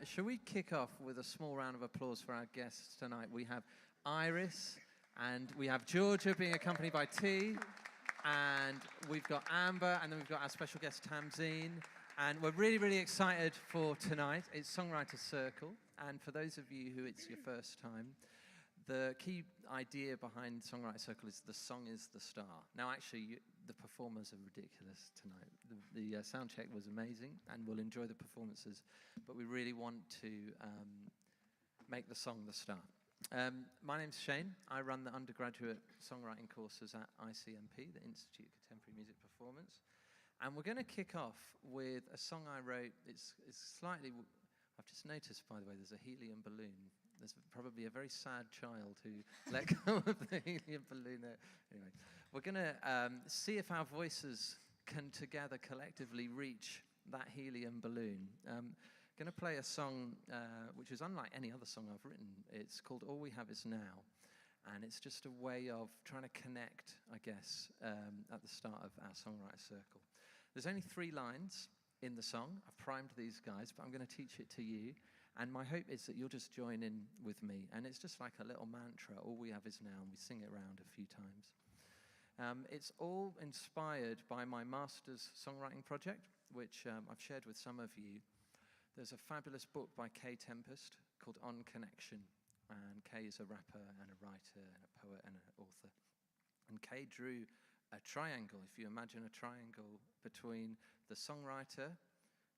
shall we kick off with a small round of applause for our guests tonight? We have Iris, and we have Georgia being accompanied by T, and we've got Amber, and then we've got our special guest Tamzeen, and we're really, really excited for tonight. It's Songwriters Circle, and for those of you who it's your first time, the key idea behind Songwriters Circle is the song is the star. Now, actually, the performers are ridiculous tonight. The sound check was amazing, and we'll enjoy the performances, but we really want to make the song the star. My name's Shane. I run the undergraduate songwriting courses at ICMP, the Institute of Contemporary Music Performance, and we're going to kick off with a song I wrote. It's slightly, I've just noticed, by the way, there's a helium balloon. There's probably a very sad child who let go of the helium balloon there. Anyway, we're going to see if our voices can together collectively reach that helium balloon. Going to play a song which is unlike any other song I've written. It's called All We Have Is Now, and it's just a way of trying to connect, I guess, at the start of our Songwriter Circle. There's only 3 lines in the song. I've primed these guys, but I'm going to teach it to you. And my hope is that you'll just join in with me. And it's just like a little mantra. All we have is now, and we sing it around a few times. It's all inspired by my master's songwriting project, which I've shared with some of you. There's a fabulous book by Kay Tempest called On Connection. And Kay is a rapper and a writer and a poet and an author. And Kay drew a triangle, if you imagine a triangle, between the songwriter,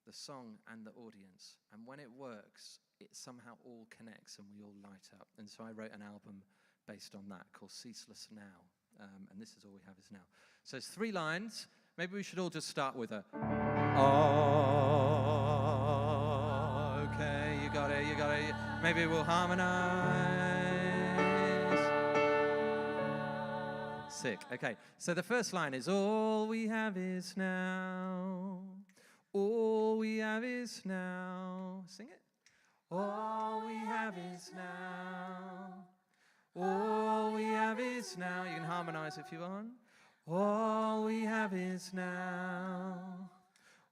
the song, and the audience. And when it works, it somehow all connects and we all light up. And so I wrote an album based on that called Ceaseless Now. And this is All We Have Is Now. So it's 3 lines. Maybe we should all just start with a oh, okay, you got it, you got it. Maybe we'll harmonize. Sick, okay. So the first line is all we have is now. All we have is now. Sing it. All we have is now. All we have is now. You can harmonize if you want. All we have is now.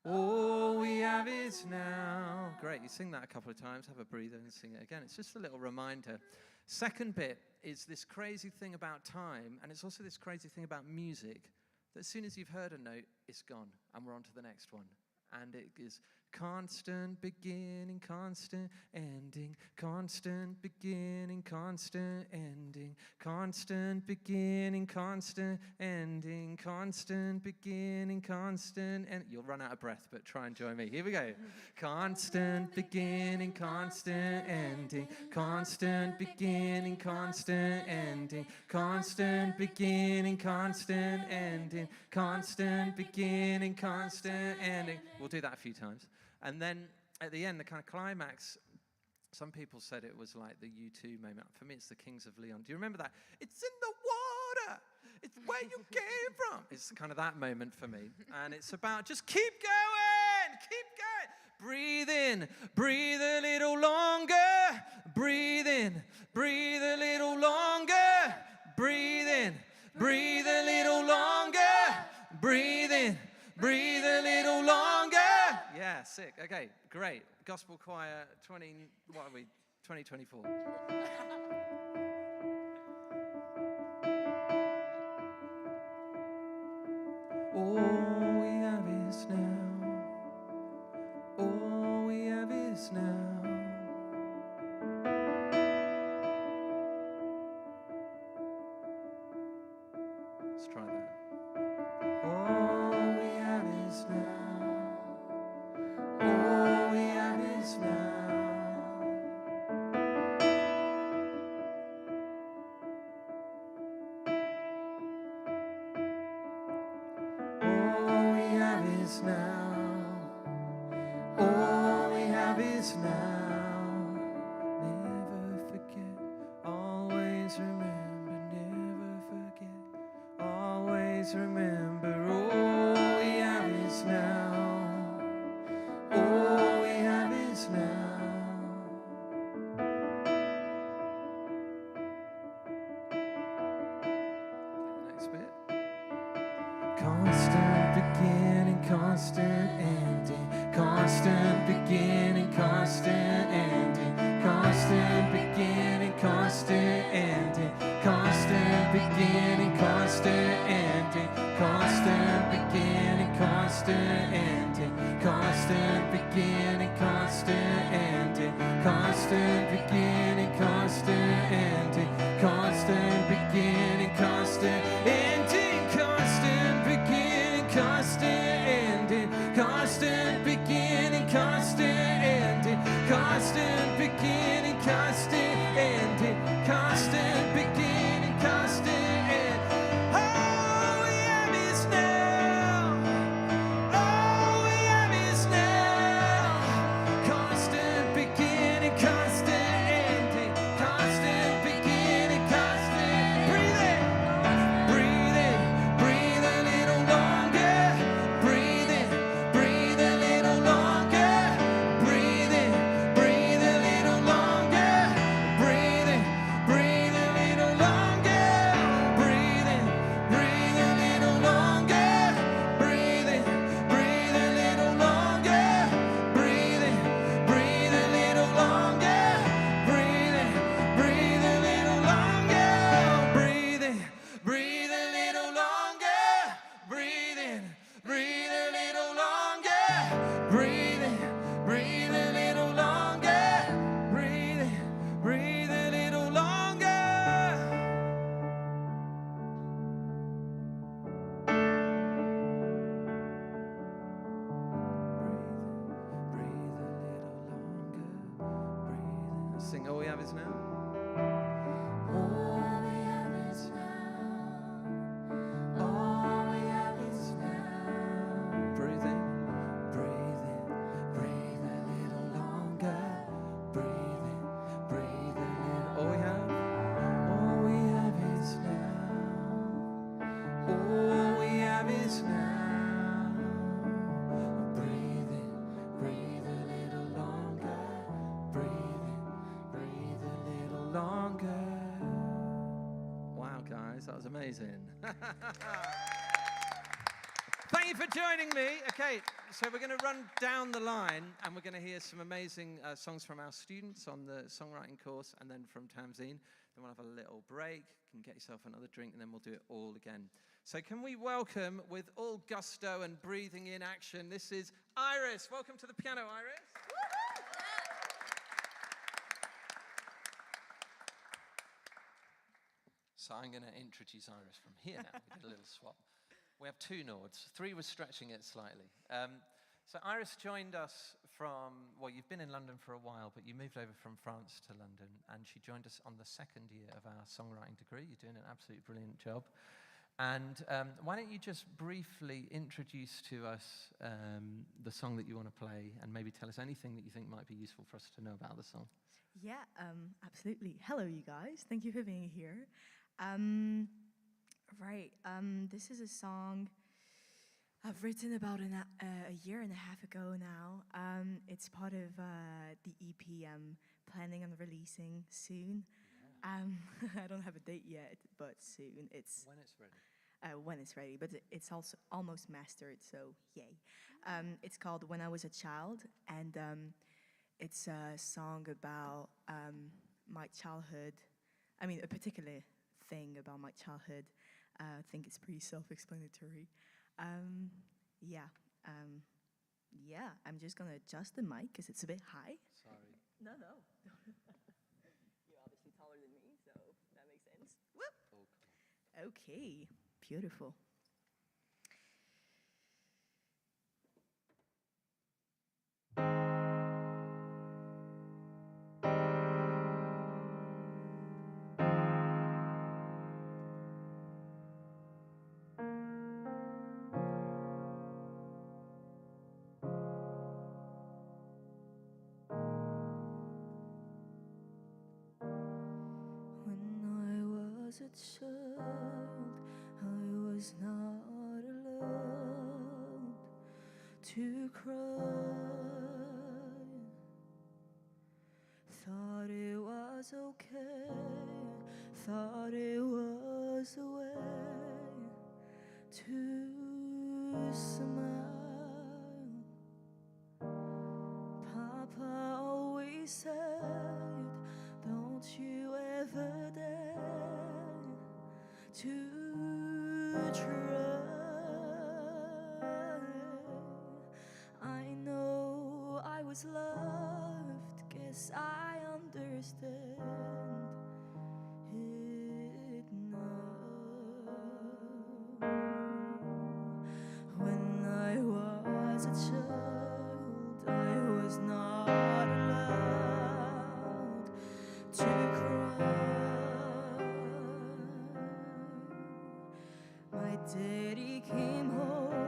All we have is now. Great, you sing that a couple of times. Have a breather and sing it again. It's just a little reminder. Second bit is this crazy thing about time, and it's also this crazy thing about music, that as soon as you've heard a note, it's gone, and we're on to the next one. And it is constant beginning, constant ending, constant beginning, constant ending, constant beginning, constant ending, constant beginning, constant end. You'll run out of breath, but try and join me. Here we go. Constant beginning, constant ending, constant beginning, constant ending, constant beginning, constant ending, constant beginning, constant ending. We'll do that a few times. And then at the end, the kind of climax, some people said it was like the U2 moment. For me, it's the Kings of Leon. Do you remember that? It's in the water. It's where you came from. It's kind of that moment for me. And it's about just keep going. Keep going. Breathe in. Breathe a little longer. Breathe in. Breathe a little longer. Breathe in. Breathe a little longer. Breathe in. Breathe a little longer. Yeah, sick. Okay, great. Gospel choir 2024. All we have is now. All we have is now. Let's try that. All we have is now. All we have is now. All we have is now. All we have is now. Never forget, always remember, never forget, always remember. All we have is now. All we have is now. Next bit. Constant beginning, constant ending, constant beginning, constant ending, constant beginning, constant ending, constant beginning, constant ending, constant beginning, constant ending, constant beginning, constant ending, constant beginning, constant ending, constant beginning, constant ending, constant beginning, constant ending, constant beginning, constant ending, constant beginning, constant ending, constant beginning, constant end. All we have is now. All we have is now. Constant beginning, constant ending, constant beginning, constant. Breathe in, breathe in, breathe a little longer. Breathe in, breathe a little longer. Breathe in, breathe a little longer. Breathe in, breathe a little longer. Breathe in, breathe a little longer. Breathe in, breathe a little longer. Breathe in, breathe a little longer. Breathe in, breathe a little longer. Breathe in, breathe a little longer. Breathe in, breathe a little longer. Breathe in, breathe a little longer. Breathe in, breathe a little longer. Breathe a little longer. Breathe in. Sing, all we have is now. All we have is now. All we have is now. Breathe in, breathe in, breathe a little longer. Breathe in, breathe a little. All we have is now. All we have is now. Breathe in, breathe a little longer. Breathe in, breathe a little longer. Wow, guys, that was amazing. Thank you for joining me. Okay, so we're going to run down the line and we're going to hear some amazing songs from our students on the songwriting course and then from Tamzine. Then we'll have a little break, you can get yourself another drink, and then we'll do it all again. So can we welcome, with all gusto and breathing in action, this is Iris. Welcome to the piano, Iris. So I'm going to introduce Iris from here now. We did a little swap. We have two Nords. Three was stretching it slightly. So Iris joined us from, well, you've been in London for a while, but you moved over from France to London, and she joined us on the second year of our songwriting degree. You're doing an absolutely brilliant job. And why don't you just briefly introduce to us the song that you want to play, and maybe tell us anything that you think might be useful for us to know about the song. Yeah, absolutely. Hello, you guys. Thank you for being here. This is a song I've written about a year and a half ago now. It's part of the EP I'm planning on releasing soon. Yeah. I don't have a date yet, but soon. It's when it's ready. When it's ready, but it's also almost mastered, so yay. It's called When I Was a Child, and it's a song about my childhood. I mean, a particular thing about my childhood. I think it's pretty self-explanatory. I'm just gonna adjust the mic because it's a bit high. Sorry. No. You're obviously taller than me, so that makes sense. Whoop. Okay, beautiful. As a child, I was not allowed to cry. Thought it was okay, thought it was a way to smile. Papa try. I know I was loved, guess I understand it now. When I was a child, I was not allowed to cry. My daddy came home,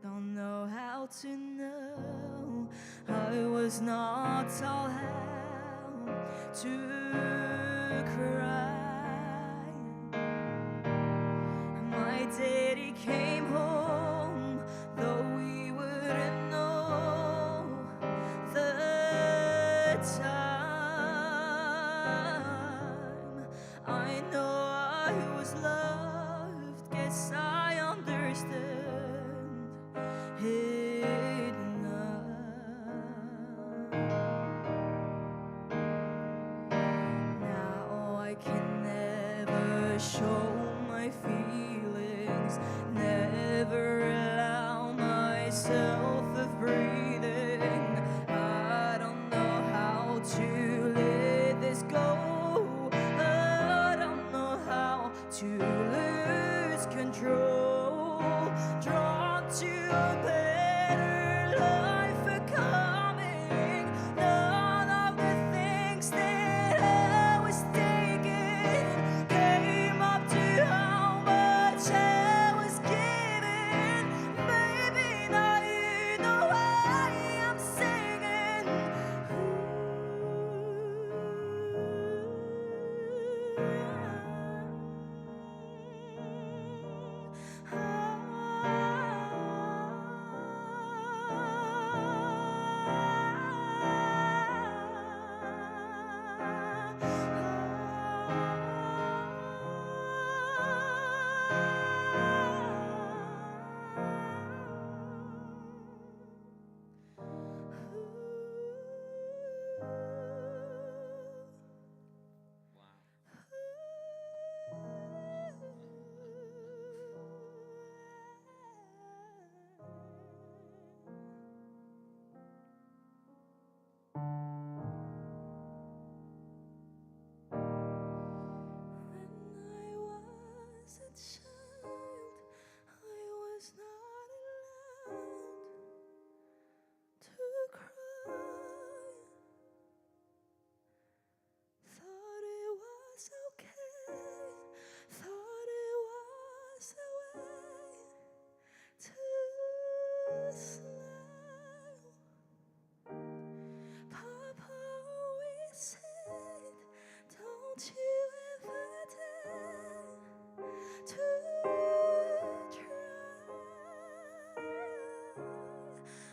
don't know how to know. I was not taught how to cry. My daddy came home, though we wouldn't know the time. I know I was loved, guess I understand it now. Now I can never show my feelings, never allow myself of breathing. I don't know how to let this go. I don't know how to lose control. Drawn to a better life are coming. None of the things that I was taking came up to how much I was giving. Baby, now you know why I'm singing. Don't you ever dare to try.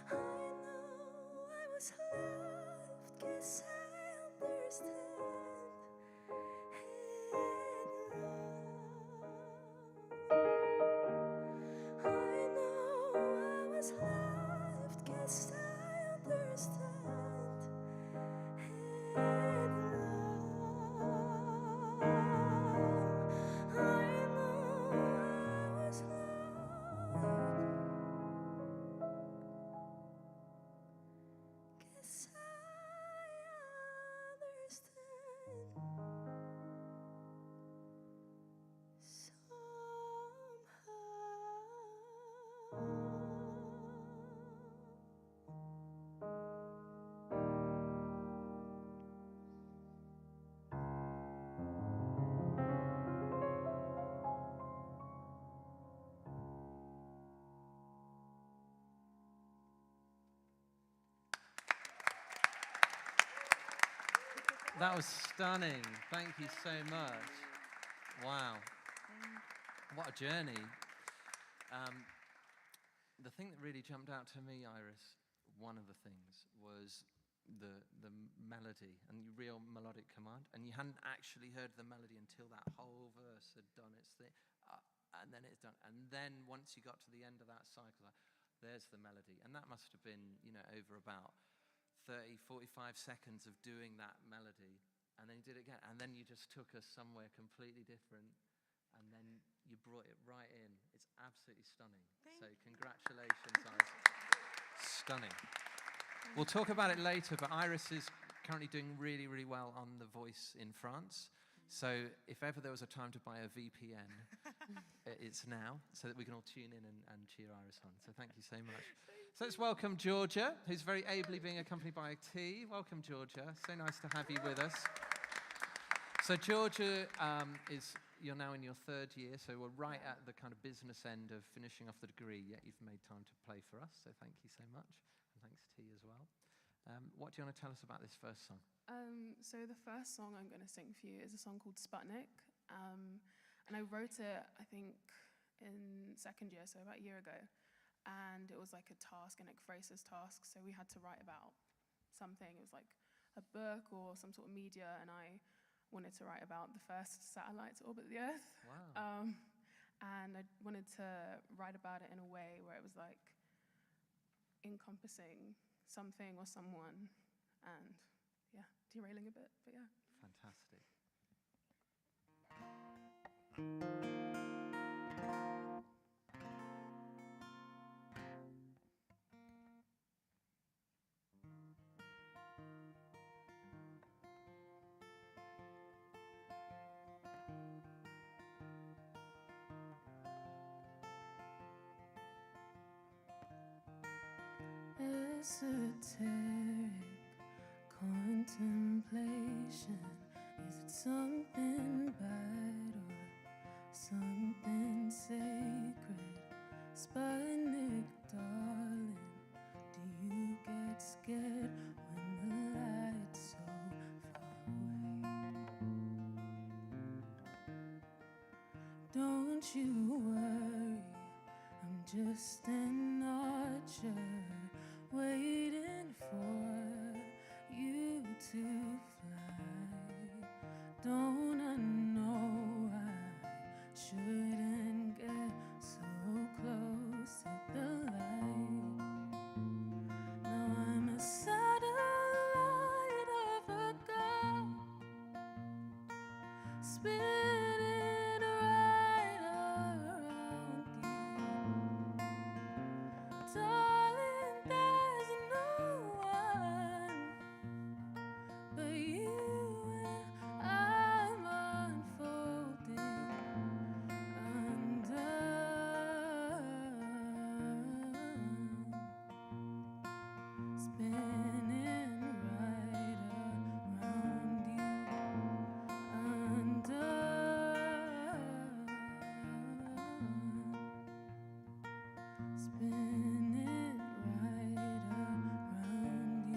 I know I was loved, guess I understand it now. I know I was loved, guess I understand it now. I know I was loved, guess I That was stunning. Thank you so much. Wow. What a journey. The thing that really jumped out to me, Iris, one of the things was the melody and the real melodic command. And you hadn't actually heard the melody until that whole verse had done its thing. And then it's done. And then once you got to the end of that cycle, there's the melody. And that must have been, over about 30, 45 seconds of doing that melody, and then you did it again, and then you just took us somewhere completely different, and then you brought it right in. It's absolutely stunning. Thank So you. congratulations, Iris. Stunning. We'll talk about it later, but Iris is currently doing really, really well on The Voice in France. So if ever there was a time to buy a VPN, it's now, so that we can all tune in and cheer Iris on. So thank you so much. So let's welcome Georgia, who's very ably being accompanied by T. Welcome, Georgia. So nice to have you with us. So Georgia, you're now in your third year, so we're right at the kind of business end of finishing off the degree, yet you've made time to play for us, so thank you so much. And thanks, T, as well. What do you want to tell us about this first song? So the first song I'm going to sing for you is a song called Sputnik. And I wrote it, I think, in second year, so about a year ago. And it was like a task, an ekphrasis task, so we had to write about something. It was like a book or some sort of media, and I wanted to write about the first satellite to orbit the Earth. Wow. And I wanted to write about it in a way where it was like encompassing something or someone, and yeah, derailing a bit, but yeah. Fantastic. Esoteric contemplation. Is it something bad or something sacred? Sputnik, darling, do you get scared when the light's so far away? Don't you worry, I'm just an archer waiting for you to fly. Don't I know I shouldn't get so close to the light? Now I'm a satellite of a girl, spinning right around you. Darling, there's no one but you, and I'm unfolding under, spinning right around you, under, spinning right around you.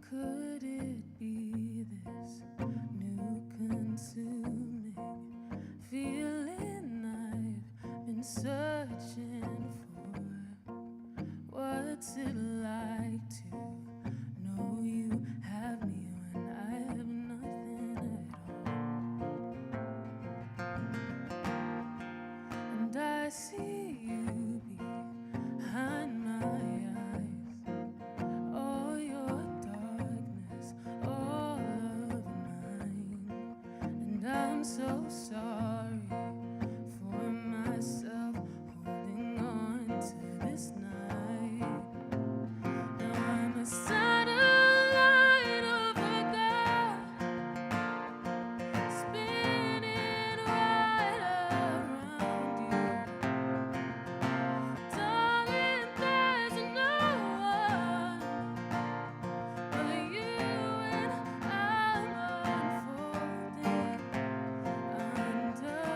Could it be this new consuming feeling I've been searching for? What's it like to know you have me when I have nothing at all? And I see you behind my eyes, all your darkness, all of mine. And I'm so sorry for myself holding on to this night. Now I'm a satellite of a girl, spinning right around you. Darling, there's no one but you, and I'm unfolding under,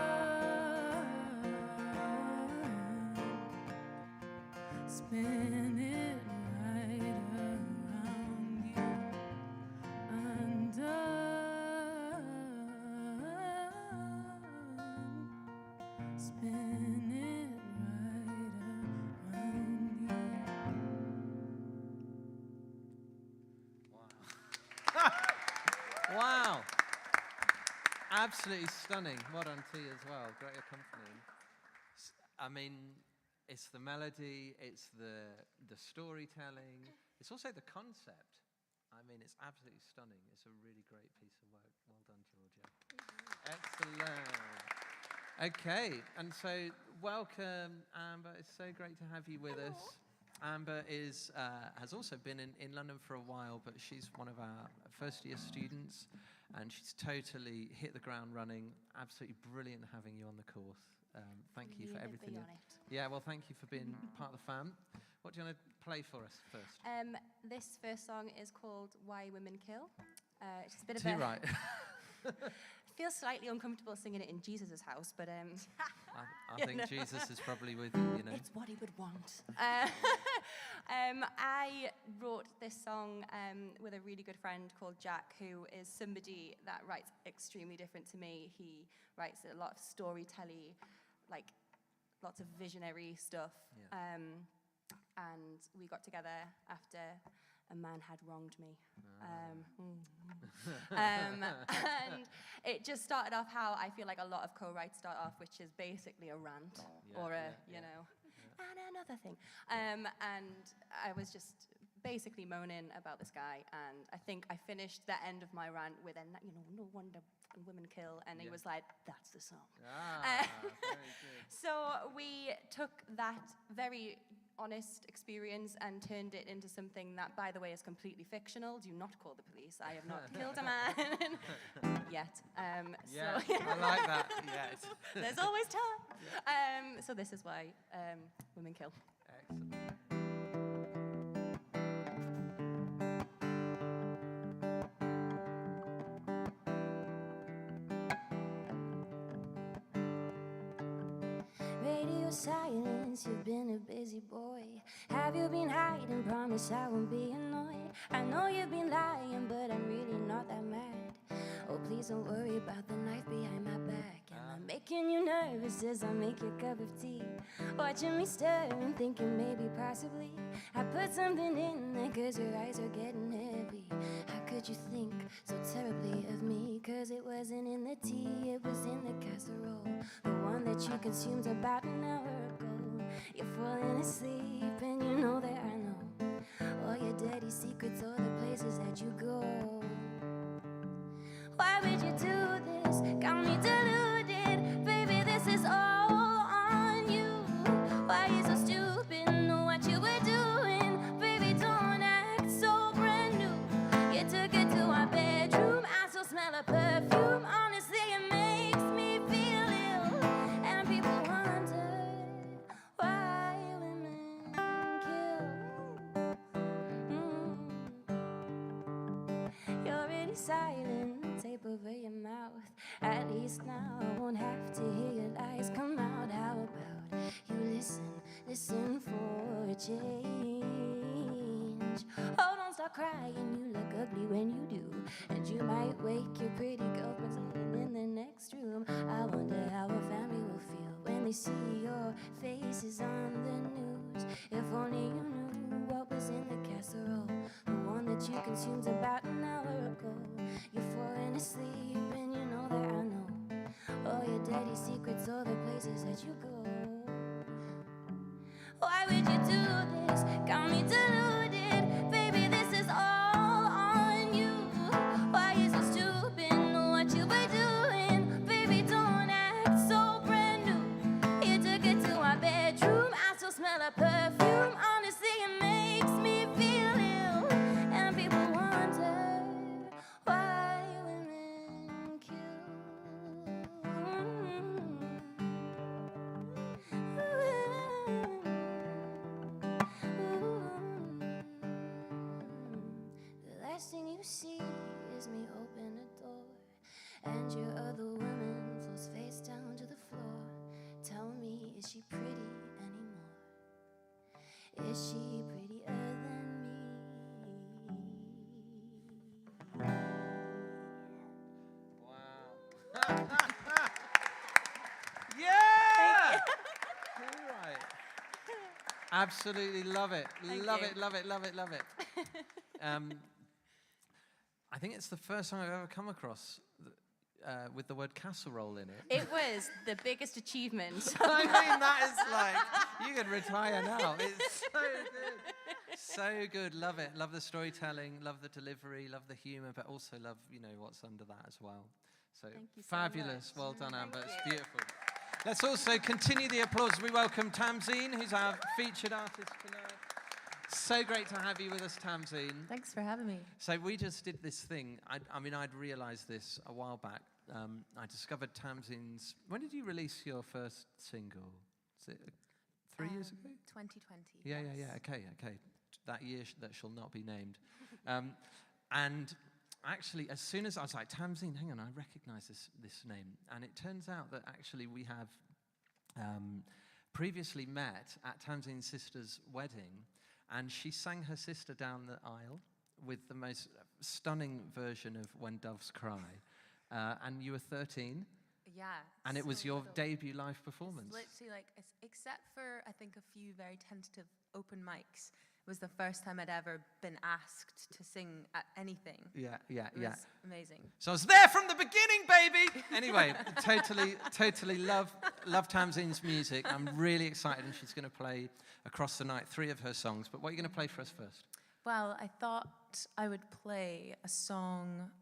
spinning right around you, under, spinning right around you. Wow. Wow. Absolutely stunning. Well done, T, as well. Great accompanying. I mean, it's the melody, it's the storytelling, it's also the concept. I mean, it's absolutely stunning. It's a really great piece of work. Well done, Georgia. Excellent. Okay, and so welcome, Amber. It's so great to have you with us. Amber has also been in London for a while, but she's one of our first-year students, and she's totally hit the ground running. Absolutely brilliant having you on the course. Thank you for everything. Yeah, well, thank you for being part of the fam. What do you want to play for us first? This first song is called Why Women Kill. It's a bit of Too right. Feels slightly uncomfortable singing it in Jesus' house, but I think Jesus is probably with you, you know. It's what he would want. I wrote this song with a really good friend called Jack, who is somebody that writes extremely different to me. He writes a lot of storytelling, like lots of visionary stuff. Yeah. And we got together after a man had wronged me. And it just started off how I feel like a lot of co-writes start off, which is basically a rant you know, and another thing. And I was just basically moaning about this guy, and I think I finished the end of my rant with, no wonder women kill, and he was like, that's the song. Very good. So we took that very honest experience and turned it into something that, by the way, is completely fictional. Do not call the police. I have not killed a man yet. Yeah, so I like that. Yes. There's always time. So this is why women kill. Excellent. Radio silence, you've been a busy boy. Have you been hiding? Promise I won't be annoyed. I know you've been lying, but I'm really not that mad. Oh, please don't worry about the knife behind my back. Am I making you nervous as I make your cup of tea? Watching me stirring, thinking maybe possibly I put something in there cause your eyes are getting heavy. How could you think so terribly of me? Cause it wasn't in the tea, it was in the casserole, the one that you consumed about an hour ago. You're falling asleep and you know that I know all your dirty secrets, all the places that you go. Why would you do this? Got me deluded. Baby, this is all on you. Why you so stupid? Know what you were doing. Baby, don't act so brand new. You took it to our bedroom. I still smell a perfume. Honestly, it makes me feel ill. And people wonder why women kill. You're really silent. Tape over your mouth. At least now I won't have to hear your lies come out. How about you listen for a change? Oh, don't start crying, you look ugly when you do. And you might wake your pretty girlfriend sitting in the next room. I wonder how a family will feel when they see your faces on the news. If only you knew what was in the casserole, the one that you consumed about an hour ago. You're falling asleep and you know that I know all your dirty secrets, all the places that you go. Why would you do this? Got me deluded. Baby, this is all on you. Why you so stupid? Know what you were doing. Baby, don't act so brand new. You took it to our bedroom. I still smell a perfume. Honestly, it makes me feel ill. And people wonder why women kill. The last thing you see is me open the door, and your other woman falls face down to the floor. Tell me, is she pretty anymore? Is she prettier than me? Wow. Yeah! All right. Absolutely love it. Love you. it, love it, love it, love it. I think it's the first time I've ever come across with the word casserole in it. It was the biggest achievement. I mean, that is like, you could retire now. It's so good. So good. Love it. Love the storytelling, love the delivery, love the humor, but also love, what's under that as well. So Thank you so fabulous. much. Well done, Amber. Thank It's you. beautiful. Let's also continue the applause. We welcome Tamzeen, who's our featured artist tonight. So great to have you with us, Tamzeen. Thanks for having me. So we just did this thing. I'd realized this a while back. I discovered Tamzeen's... When did you release your first single? Is it 3 years ago? 2020. Yeah. Okay. That year that shall not be named. And actually, as soon as I was like, Tamzeen, hang on, I recognize this name. And it turns out that actually we have previously met at Tamzeen's sister's wedding, and she sang her sister down the aisle with the most stunning version of When Doves Cry. And you were 13, Yeah. and it was so your little. debut live performance. It's literally like, except for I think a few very tentative open mics, it was the first time I'd ever been asked to sing at anything. Yeah. It was amazing. So I was there from the beginning, baby! Anyway, totally love Tamzeen's music. I'm really excited, and she's going to play across the night 3 of her songs. But what are you going to play for us first? Well, I thought I would play a song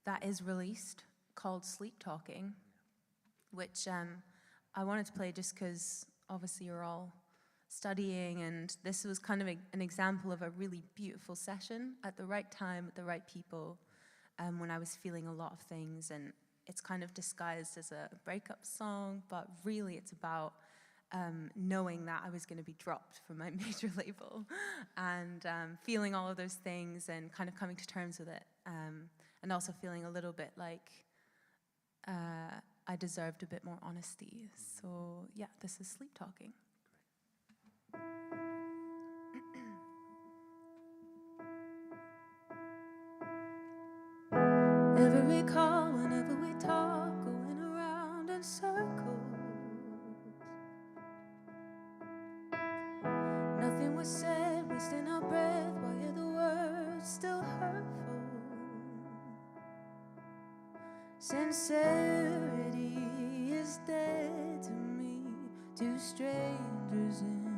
that is released called Sleep Talking, which I wanted to play just because obviously you're all studying, and this was kind of an example of a really beautiful session at the right time, with the right people, when I was feeling a lot of things. And it's kind of disguised as a breakup song, but really it's about knowing that I was going to be dropped from my major label, and feeling all of those things and kind of coming to terms with it, and also feeling a little bit like I deserved a bit more honesty. So yeah, this is Sleep Talking. Every call, whenever we talk, going around in circles. Nothing was said, wasting our breath, why are the words still hurtful? Sincerity is dead to me, two strangers in a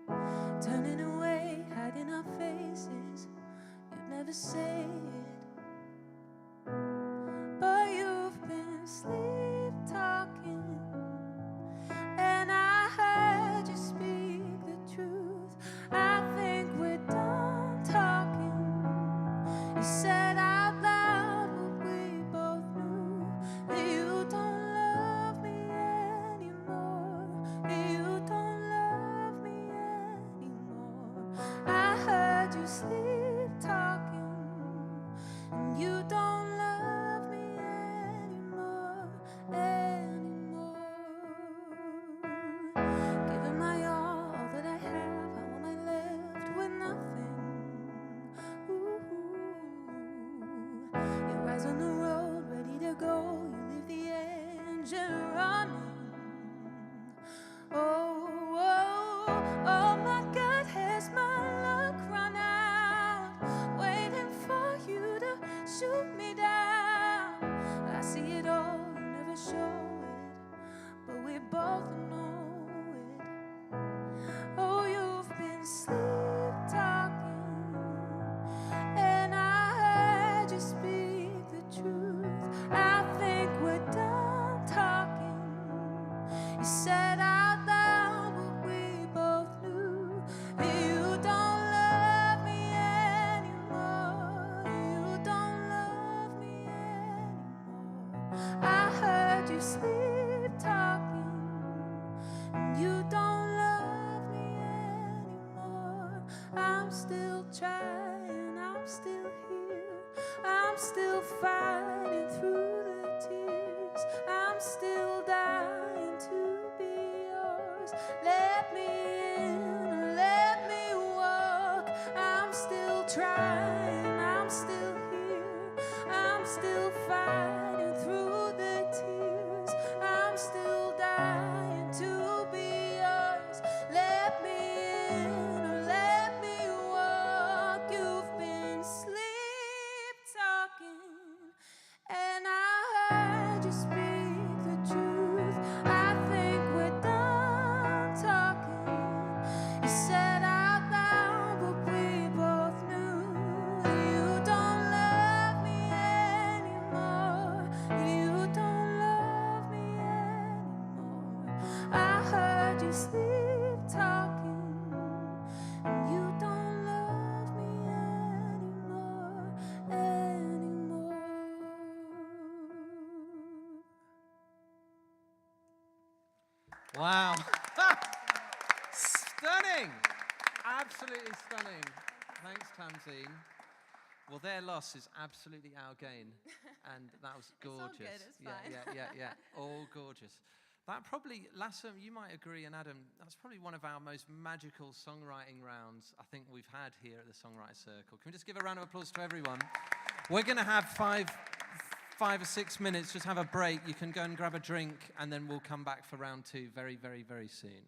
room. Turning away, hiding our faces, you'd never say it, but you've been sleep talking, and I heard you speak the truth. I think we're done talking. You said out loud what we both knew, that you don't love me anymore. You don't love me anymore. I heard you sleep talking, and you don't love me anymore. Giving my all that I have, how am I left with nothing? Ooh. Your eyes on the road, ready to go, you leave the engine running. Oh, my God, has my luck run out? Waiting for you to shoot me down. I see it all, you never show it, but we both know it. Oh, you've been sleep talking, and I heard you speak the truth. I think we're done talking. You said out loud what we both knew. You don't love me anymore. You don't love me anymore. I heard you sleep talking, and you don't love me anymore. I'm still trying, I'm still here, I'm still fighting through the tears, I'm still dying to be yours. Let me in, let me walk. I'm still trying, I'm still here, I'm still fighting through the tears, I'm still dying to be yours. Let me in, let me walk. You've been sleep sleep talking, and you don't love me anymore. Wow. Stunning. Absolutely stunning. Thanks, Tamzine. Well, their loss is absolutely our gain. And that was gorgeous. It's all good, it's yeah, fine. yeah. All gorgeous. That probably, Lassam, you might agree, and Adam, that's probably one of our most magical songwriting rounds I think we've had here at the Songwriters Circle. Can we just give a round of applause to everyone? We're going to have five or 6 minutes, just have a break. You can go and grab a drink, and then we'll come back for round 2 very, very, very soon.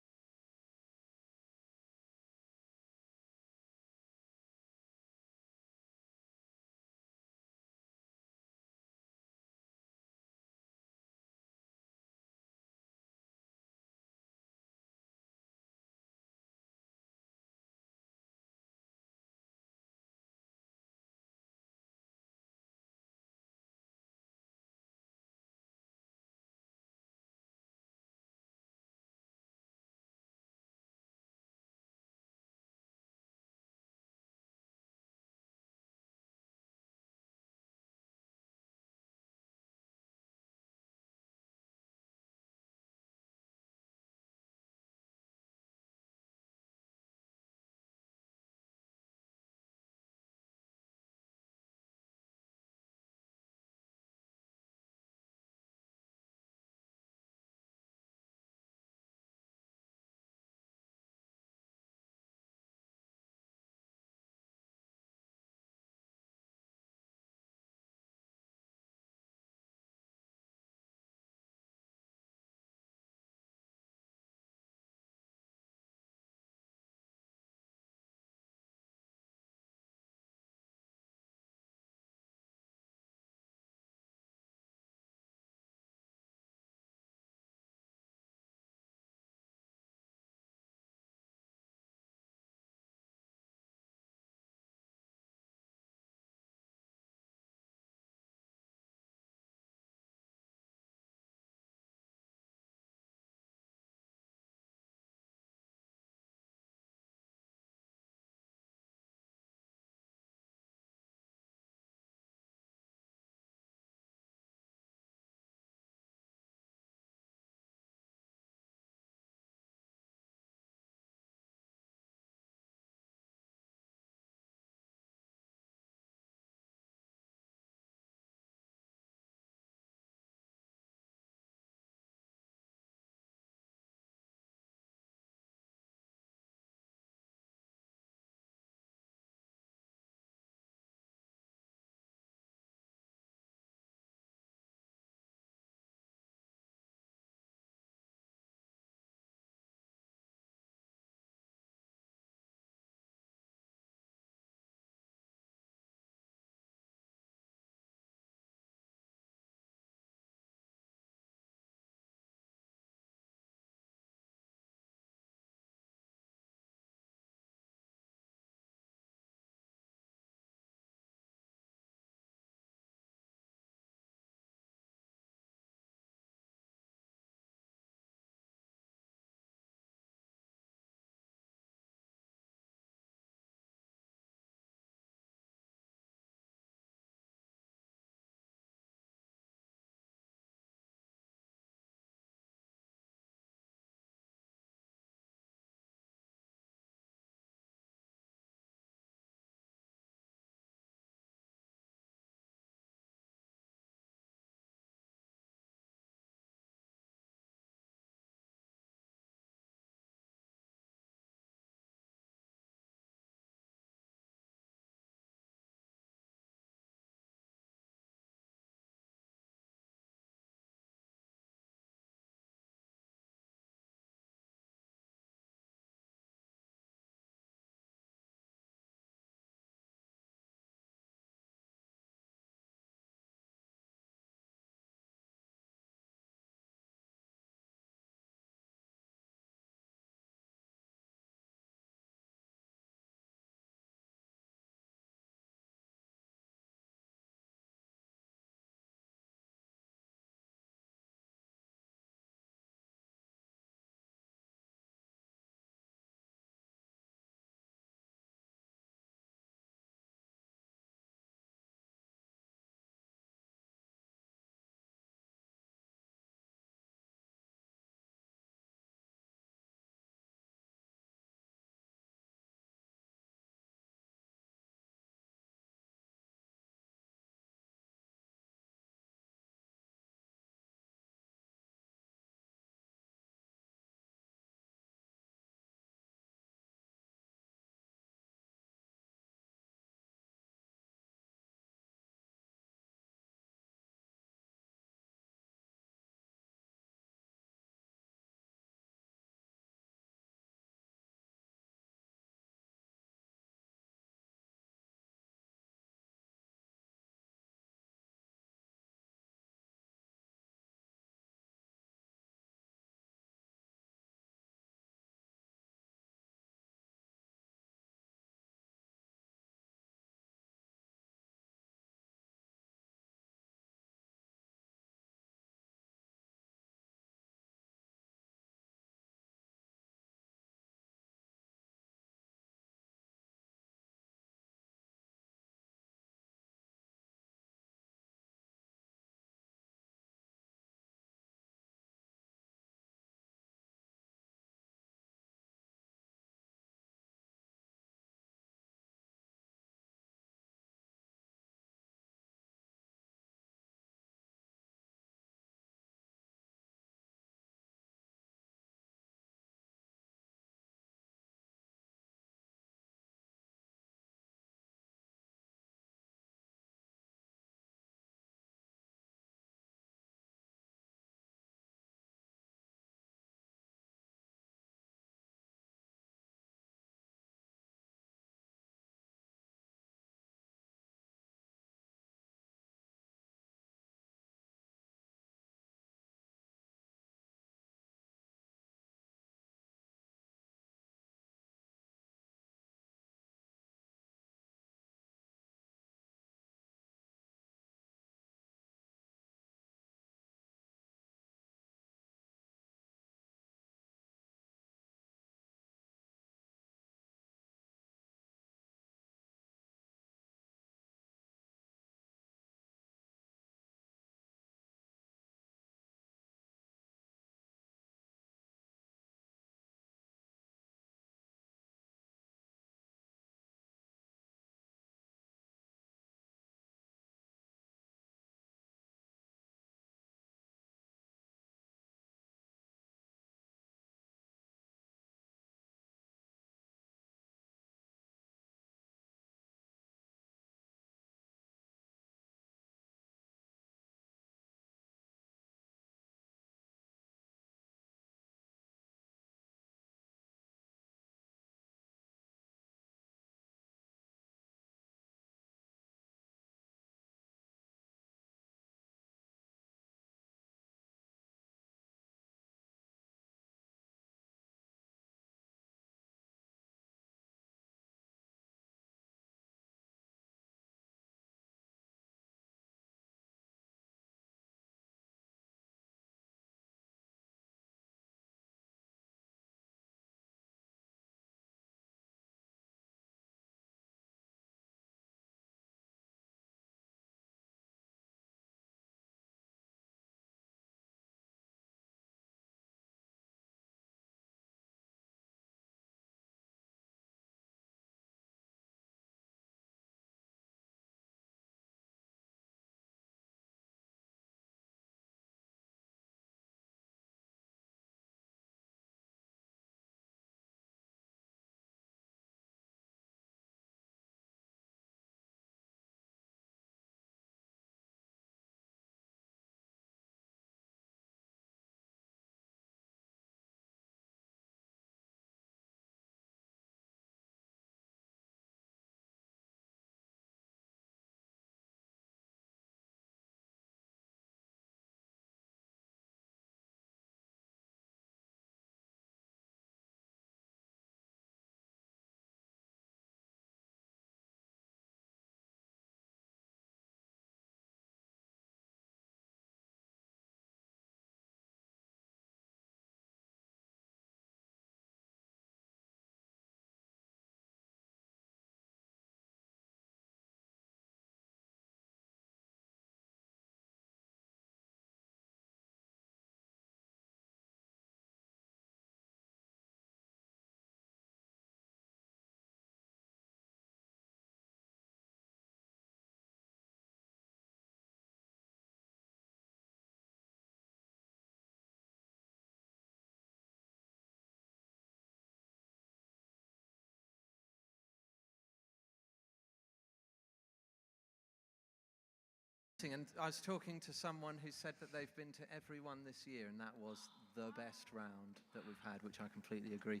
And I was talking to someone who said that they've been to every one this year, and that was the best round that we've had, which I completely agree.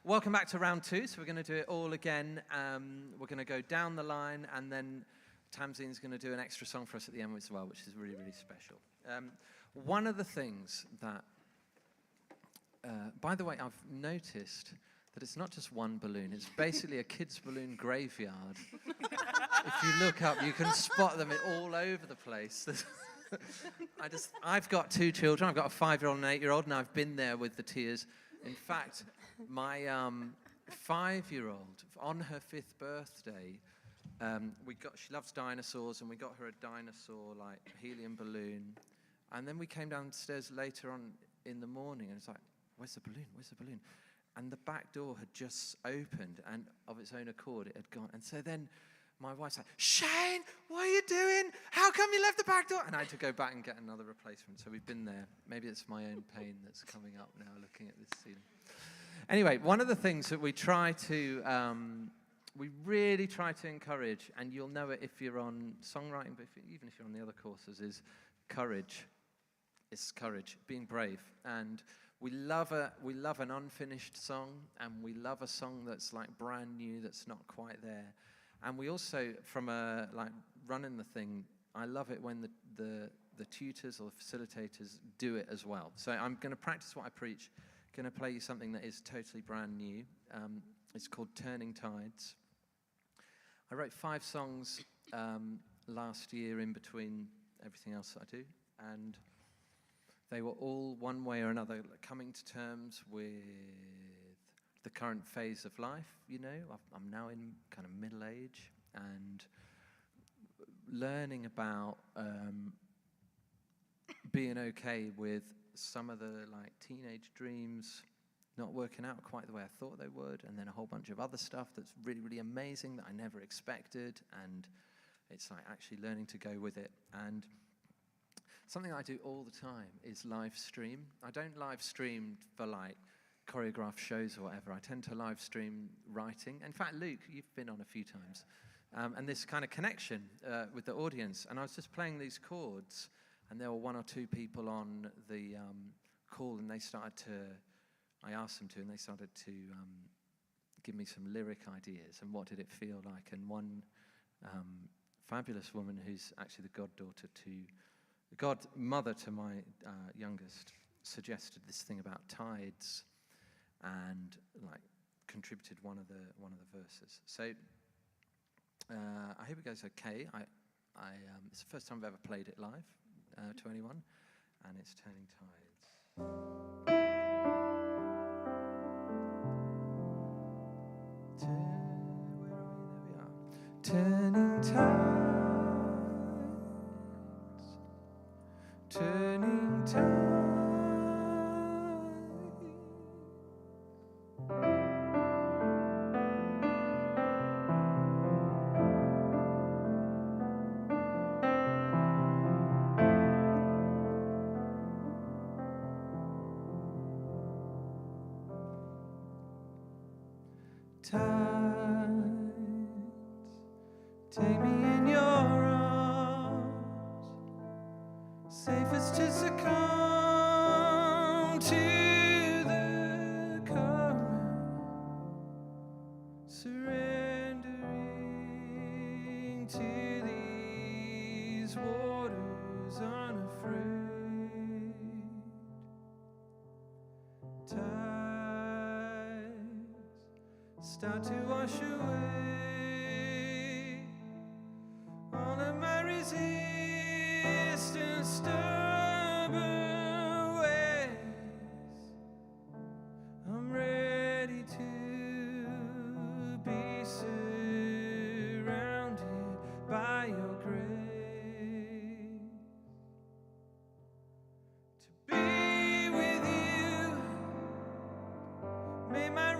Welcome back to round 2. So we're going to do it all again. We're going to go down the line, and then Tamzin's going to do an extra song for us at the end as well, which is really, really special. One of the things that, by the way, I've noticed that it's not just one balloon. It's basically a kids' balloon graveyard. If you look up, you can spot them all over the place. I've got 2 children. I've got a 5-year-old and an 8-year-old, and I've been there with the tears. In fact, my 5-year-old, on her 5th birthday, she loves dinosaurs, and we got her a dinosaur, like, helium balloon. And then we came downstairs later on in the morning, and it's like, where's the balloon? Where's the balloon? And the back door had just opened, and of its own accord, it had gone. And so then my wife's like, Shane, what are you doing? How come you left the back door? And I had to go back and get another replacement. So we've been there. Maybe it's my own pain that's coming up now, looking at this ceiling. Anyway, one of the things that we really try to encourage, and you'll know it if you're on songwriting, but even if you're on the other courses, is courage. It's courage, being brave. And we love an unfinished song, and we love a song that's like brand new, that's not quite there. And we also, from running the thing, I love it when the tutors or the facilitators do it as well. So I'm going to practice what I preach. Going to play you something that is totally brand new. It's called Turning Tides. I wrote 5 songs last year in between everything else that I do, and they were all, one way or another, coming to terms with the current phase of life. You know, I'm now in kind of middle age, and learning about being okay with some of the teenage dreams not working out quite the way I thought they would, and then a whole bunch of other stuff that's really, really amazing that I never expected, and it's like actually learning to go with it. And something I do all the time is live stream. I don't live stream for choreographed shows or whatever. I tend to live stream writing. In fact, Luke, you've been on a few times. And this kind of connection with the audience. And I was just playing these chords, and there were 1 or 2 people on the call, and I asked them to, and they started to give me some lyric ideas and what did it feel like. And one fabulous woman who's actually the godmother to my youngest suggested this thing about tides, and contributed one of the verses. So I hope it goes okay. It's the first time I've ever played it live to anyone, and it's Turning Tides. Where are we? There we are. Turning tides, turning tides. Tides, take me in your arms, safest to succumb to the current, surrendering to these waters unafraid. Start to wash away all of my resistance, stubborn ways. I'm ready to be surrounded by your grace, to be with you. May my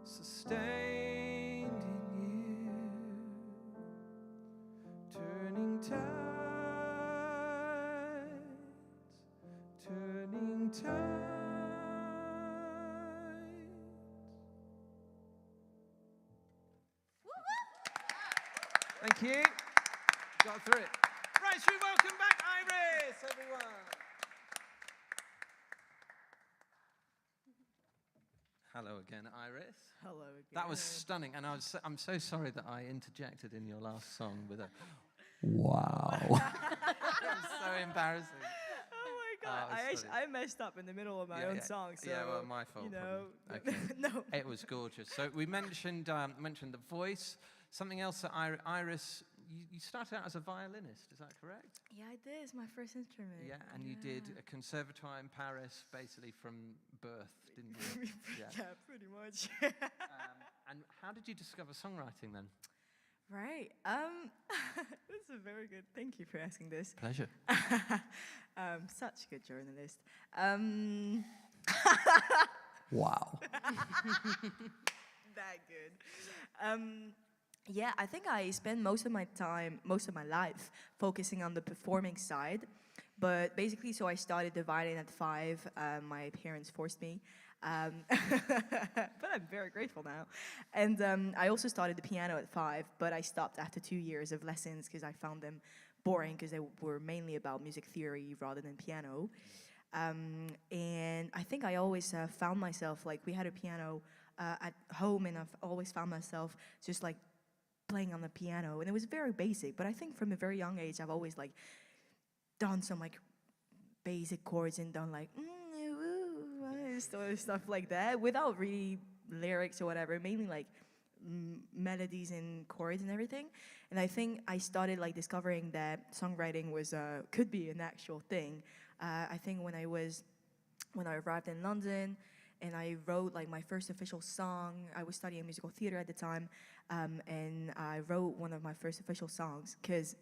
sustained in you, turning tides, turning tides. Thank you. Got through it. Right, should we welcome back Iris, everyone? Hello again, Iris. Hello again. That was stunning, and I'm so sorry that I interjected in your last song with a wow. It was so embarrassing. Oh my God! I messed up in the middle of my own song. So yeah, well, my fault. You know, Okay. no. It was gorgeous. So we mentioned the voice. Something else that Iris, you started out as a violinist, is that correct? Yeah, I did. It's my first instrument. Yeah, and you did a conservatoire in Paris, basically from birth, didn't you? Yeah, pretty much. And how did you discover songwriting then? Right. This is a very good. Thank you for asking this. Pleasure. Such a good journalist. Wow. That good. Yeah, I think I spent most of my life focusing on the performing side. But basically, so I started the violin at 5. My parents forced me. But I'm very grateful now. And I also started the piano at 5, but I stopped after 2 years of lessons because I found them boring because they were mainly about music theory rather than piano. And I think I always found myself, like, we had a piano at home, and I've always found myself just like playing on the piano, and it was very basic, but I think from a very young age I've always like done some like basic chords and done like stuff like that without really lyrics or whatever, mainly like melodies and chords and everything. And I think I started like discovering that songwriting was could be an actual thing. I think when I arrived in London and I wrote like my first official song. I was studying musical theater at the time, and I wrote one of my first official songs because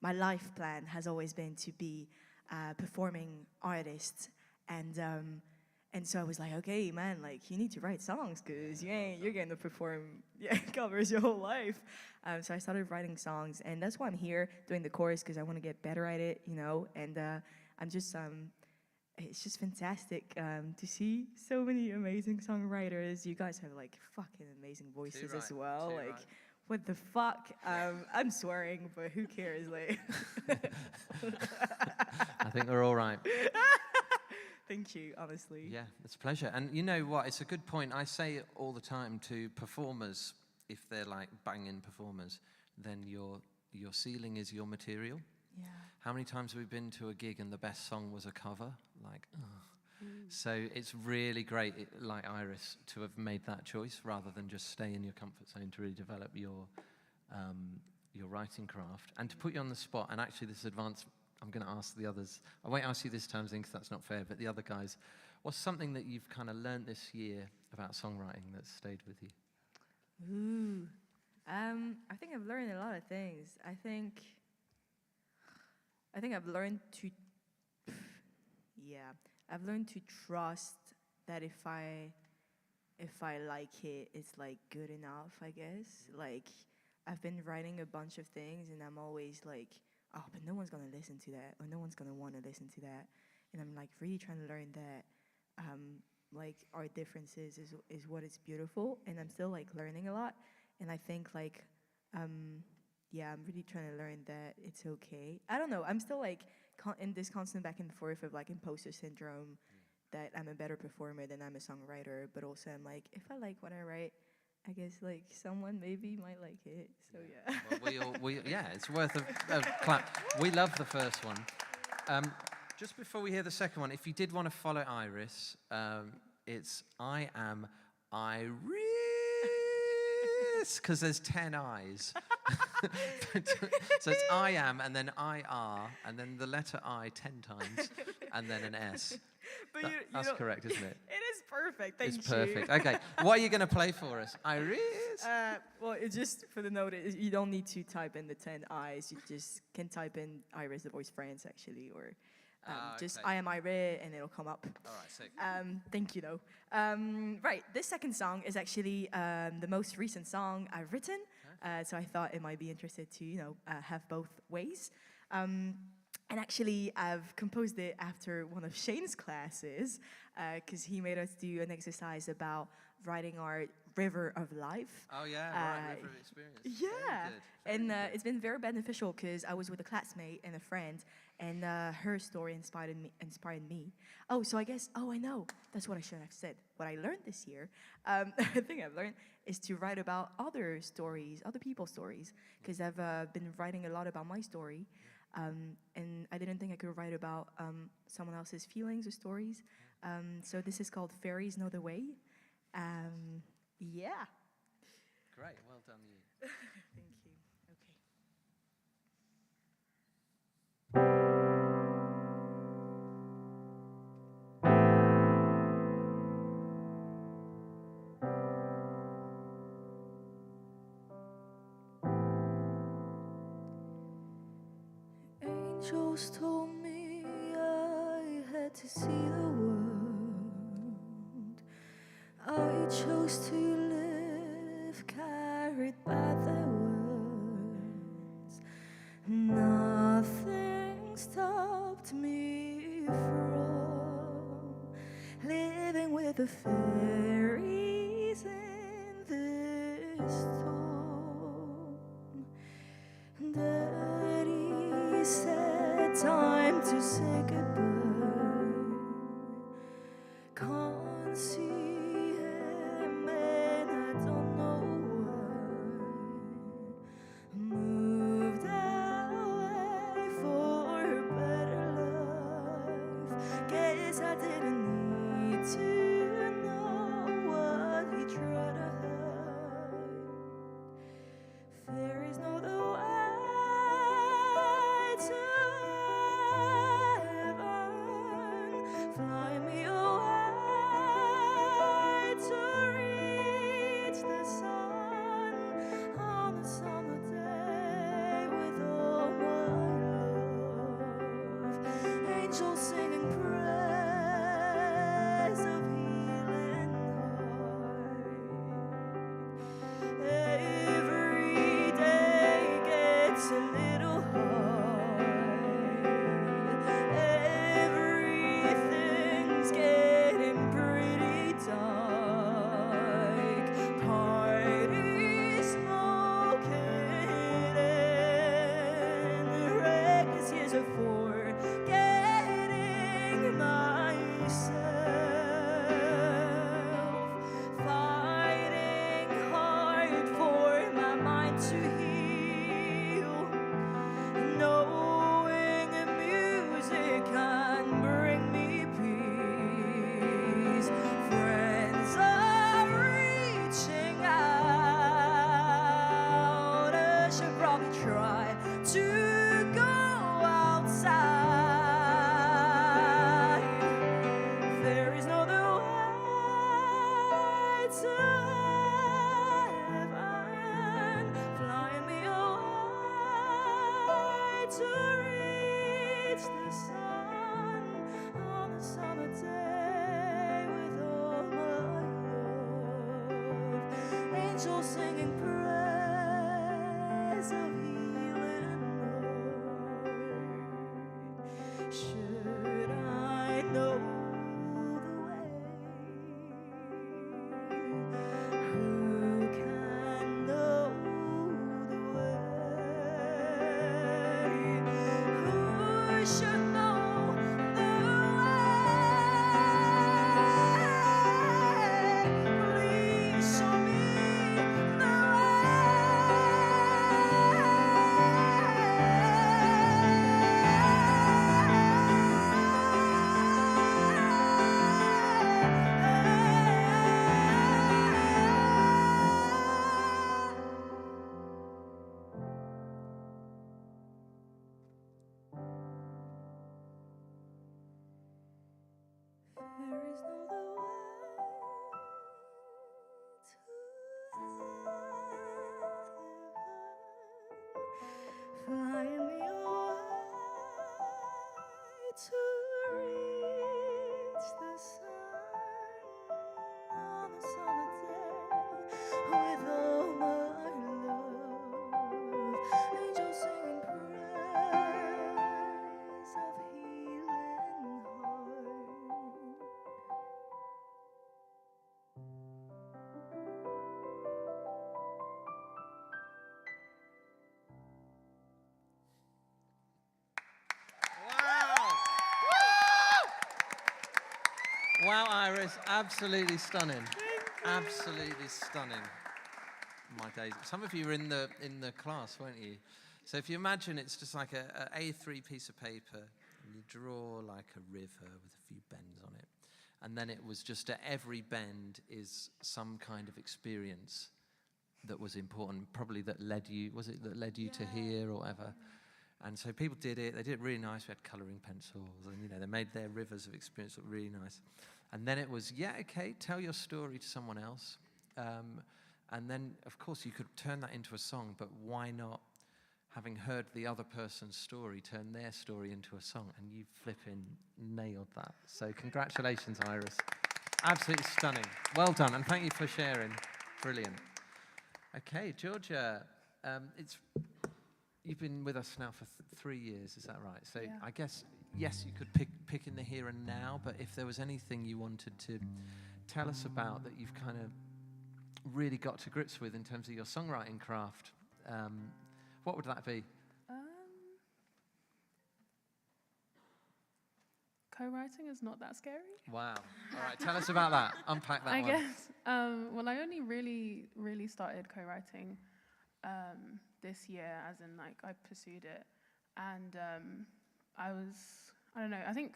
my life plan has always been to be a performing artist, and so I was like, okay, man, like you need to write songs because you're going to perform covers your whole life. So I started writing songs, and that's why I'm here doing the chorus because I want to get better at it, you know. And I'm just it's just fantastic to see so many amazing songwriters. You guys have like fucking amazing voices as well. Like, what the fuck? I'm swearing, but who cares? Like, I think we're all right. Thank you, honestly. Yeah, it's a pleasure. And you know what? It's a good point. I say it all the time to performers, if they're like banging performers, then your ceiling is your material. Yeah. How many times have we been to a gig and the best song was a cover? Like, So it's really great, like Iris, to have made that choice rather than just stay in your comfort zone to really develop your writing craft. And to put you on the spot, and actually this advanced, I'm going to ask the others. I won't ask you this time, because that's not fair, but the other guys, what's something that you've kind of learned this year about songwriting that's stayed with you? Ooh. I think I've learned a lot of things. I think I've learned to, I've learned to trust that if I like it, it's like good enough, I guess. Like, I've been writing a bunch of things and I'm always like, oh, but no one's gonna listen to that, or no one's gonna wanna listen to that. And I'm like really trying to learn that like our differences is what is beautiful, and I'm still like learning a lot. And I think like I'm really trying to learn that it's okay. I don't know, I'm still like in this constant back and forth of like imposter syndrome, that I'm a better performer than I'm a songwriter, but also I'm like, if I like what I write, I guess like someone maybe might like it. So yeah. Well, it's worth a clap. We love the first one. Just before we hear the second one, if you did want to follow Iris, it's I am Iris, because there's 10 I's. So it's I am, and then IR, and then the letter I 10 times, and then an S. But That's correct, isn't it? It is perfect. Thank you. It's perfect. Okay, what are you going to play for us, Iris? Well, it's just for the note, you don't need to type in the 10 I's. You just can type in Iris, the voice France, actually, or Just okay. I am Ira, and it'll come up. All right, sick. Thank you, though. Right, this second song is actually the most recent song I've written, so I thought it might be interested to, have both ways. And actually, I've composed it after one of Shane's classes, because he made us do an exercise about writing our river of life. Oh yeah, right, river experience. Yeah, Very and good. it's been very beneficial because I was with a classmate and a friend, and her story inspired me. Oh, so I guess, I know, that's what I should have said. What I learned this year, the thing I've learned is to write about other stories, other people's stories, because I've been writing a lot about my story, and I didn't think I could write about someone else's feelings or stories. So this is called Fairies Know the Way. Yeah. Great, well done you. Thank you. Okay. Angels told me I had to see the world. I chose to live carried by the words. Nothing stopped me from living with the fairies in this storm. Daddy said time to say goodbye. Can't see him and I don't know why. Moved away for a better life. Guess I didn't need to know what he tried to hide. Fairies know the way to heaven. Fly me away to reach the sun on a summer day with all my love. Angels singing praise of healing heart. Every day gets a little hard. Everything's getting pretty dark. Party smoking and reckless years of forgetting myself. Fighting hard for my mind to heal. Knowing music can bring me peace. Friends are reaching out. I should probably try to go outside. Fairies know the way to heaven. Flying me away to reach the sun on a summer day with all my love. Angels singing praise of healing heart. Should I know the way? Who can know the way? Who should know the way? Please show me the way. Wow, Iris, absolutely stunning. Absolutely stunning. My days. Some of you were in the class, weren't you? So if you imagine it's just like a A3 piece of paper, and you draw like a river with a few bends on it, and then it was just at every bend is some kind of experience that was important, probably that led you, to here or whatever. And so people did it, they did it really nice. We had colouring pencils and, they made their rivers of experience look really nice. And then it was, okay, tell your story to someone else. And then, of course, you could turn that into a song, but why not, having heard the other person's story, turn their story into a song? And you flipping nailed that. So congratulations, Iris. Absolutely stunning. Well done, and thank you for sharing. Brilliant. Okay, Georgia, you've been with us now for 3 years, is that right? So Yeah. I guess, yes, you could pick in the here and now, but if there was anything you wanted to tell us about that you've kind of really got to grips with in terms of your songwriting craft, what would that be? Co-writing is not that scary. Wow. All right, tell us about that. Unpack that I one. guess. Well, I only really started co-writing this year, as in like I pursued it, and I don't know. I think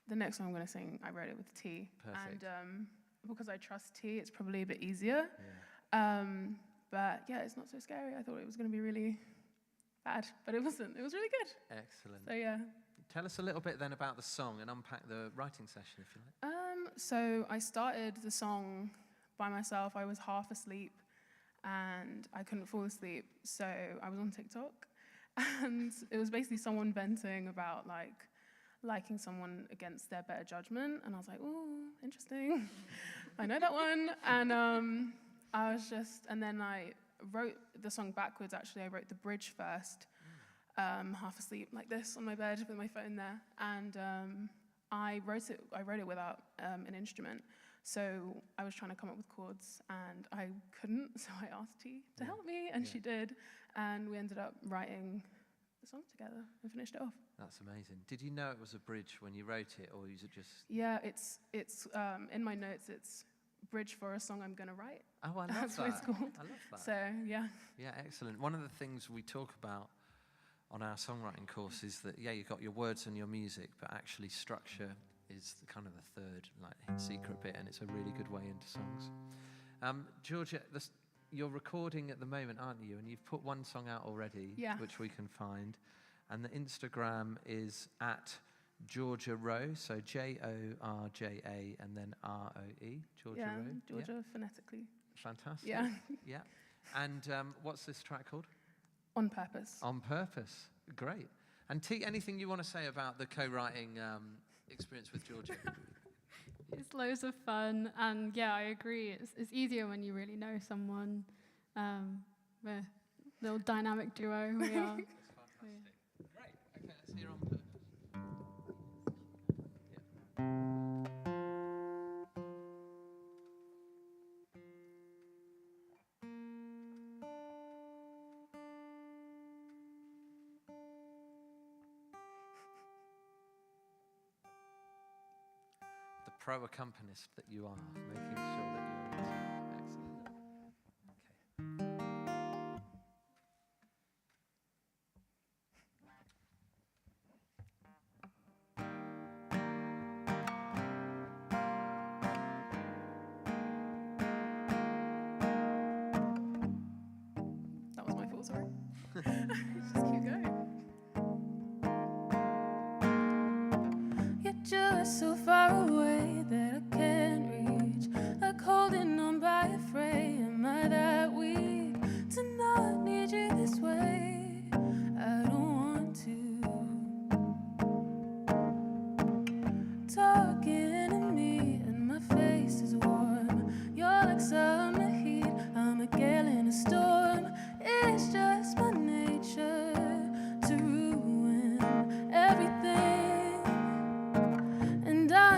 the next song I'm going to sing, I wrote it with T. Perfect. And because I trust T, it's probably a bit easier. Yeah. But yeah, it's not so scary. I thought it was going to be really bad, but it wasn't. It was really good. Excellent. So yeah. Tell us a little bit then about the song and unpack the writing session, if you like. So I started the song by myself. I was half asleep and I couldn't fall asleep. So I was on TikTok and it was basically someone venting about liking someone against their better judgment. And I was like, ooh, interesting. I know that one. And and then I wrote the song backwards, actually. I wrote the bridge first. Half asleep like this on my bed with my phone there, and I wrote it without an instrument. So I was trying to come up with chords, and I couldn't. So I asked T to help me, and she did, and we ended up writing the song together and finished it off. That's amazing. Did you know it was a bridge when you wrote it, or was it just? Yeah, it's in my notes. It's bridge for a song I'm gonna write. Oh, I love That's that. what it's called. I love that. So yeah. Yeah, excellent. One of the things we talk about on our songwriting course is that, you've got your words and your music, but actually structure is kind of the third secret bit, and it's a really good way into songs. Georgia, you're recording at the moment, aren't you? And you've put one song out already, which we can find. And the Instagram is at Georgia Rowe, so Georja and then Roe, Georgia Rowe. Georgia phonetically. Fantastic. Yeah. Yeah. And what's this track called? On Purpose. On Purpose. Great. And T, anything you want to say about the co-writing experience with Georgia? It's loads of fun, and yeah, I agree. It's easier when you really know someone. We're a little dynamic duo. We are. It's fantastic. Great. Okay, let's hear On Purpose. The pro accompanist that you are, making sure that you're into it. Excellent. Okay. That was my fault, sorry. Just keep going. You're just so far away that I can't reach. Like holding on by a fray. Am I that weak to not need you this way? I don't want to. Talking to me and my face is warm. You're like summer heat. I'm a gale in a storm. It's just my nature to ruin everything. And I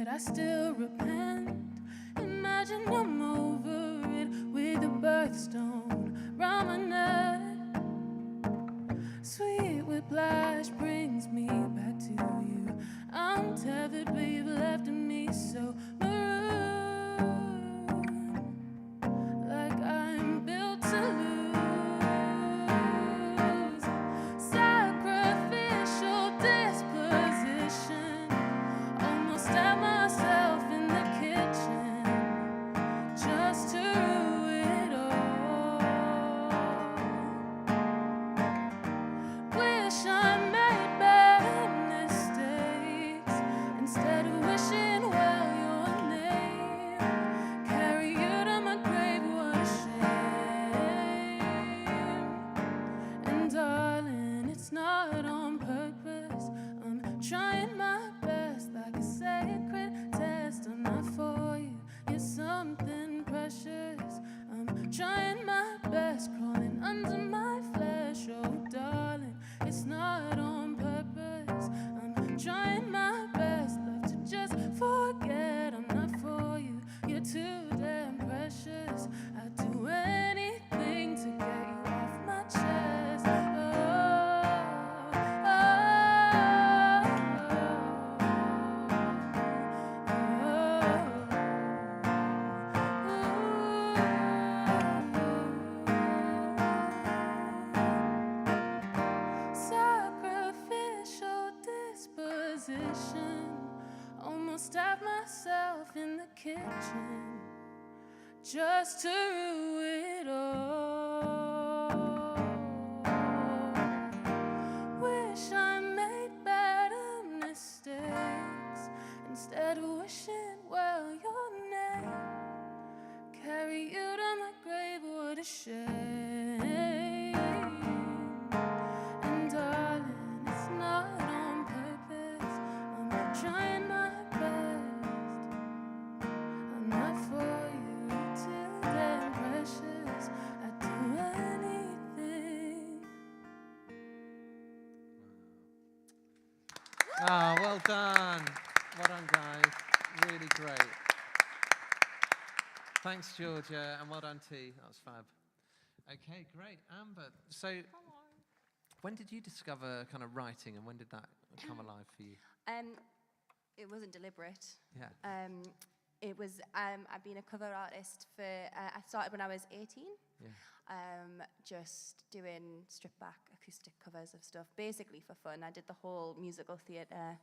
but I still repent. Imagine I'm over it with a birthstone round my neck. Sweet whiplash brings me back to you. I'm tethered, but you've left me so maroon, like I'm built to lose. Sacrificial disposition, almost at myself in the kitchen, just to rue it all. Wish I made better mistakes instead of wishing well your name. Carry you to my grave, what a shame. And darling, it's not on purpose. I'm trying my best like a sacred test. I'm not for you, you're something precious. I'm trying my best, crawling under my flesh. Oh darling, it's not on purpose. I'm trying my best, love to just forget. I'm not for you, you're too damn precious. I'd do anything to get you off my chest. Sacrificial disposition, almost stabbed myself in the kitchen, just to rue it all. Wish I made better mistakes instead of wishing well your name. Carry you to my grave, what a shame. And darling, it's not on purpose. I'm trying my best. I'm not for you, too damn precious. I'd do anything. Ah, well done. Well done, guys. Really great. Thanks, Georgia, and well done, T. That was fab. Okay, great. Amber, so when did you discover kind of writing, and when did that come alive for you? It wasn't deliberate. Yeah. It was, I've been a cover artist for, I started when I was 18. Yeah. Just doing stripped back acoustic covers of stuff, basically for fun. I did the whole musical theatre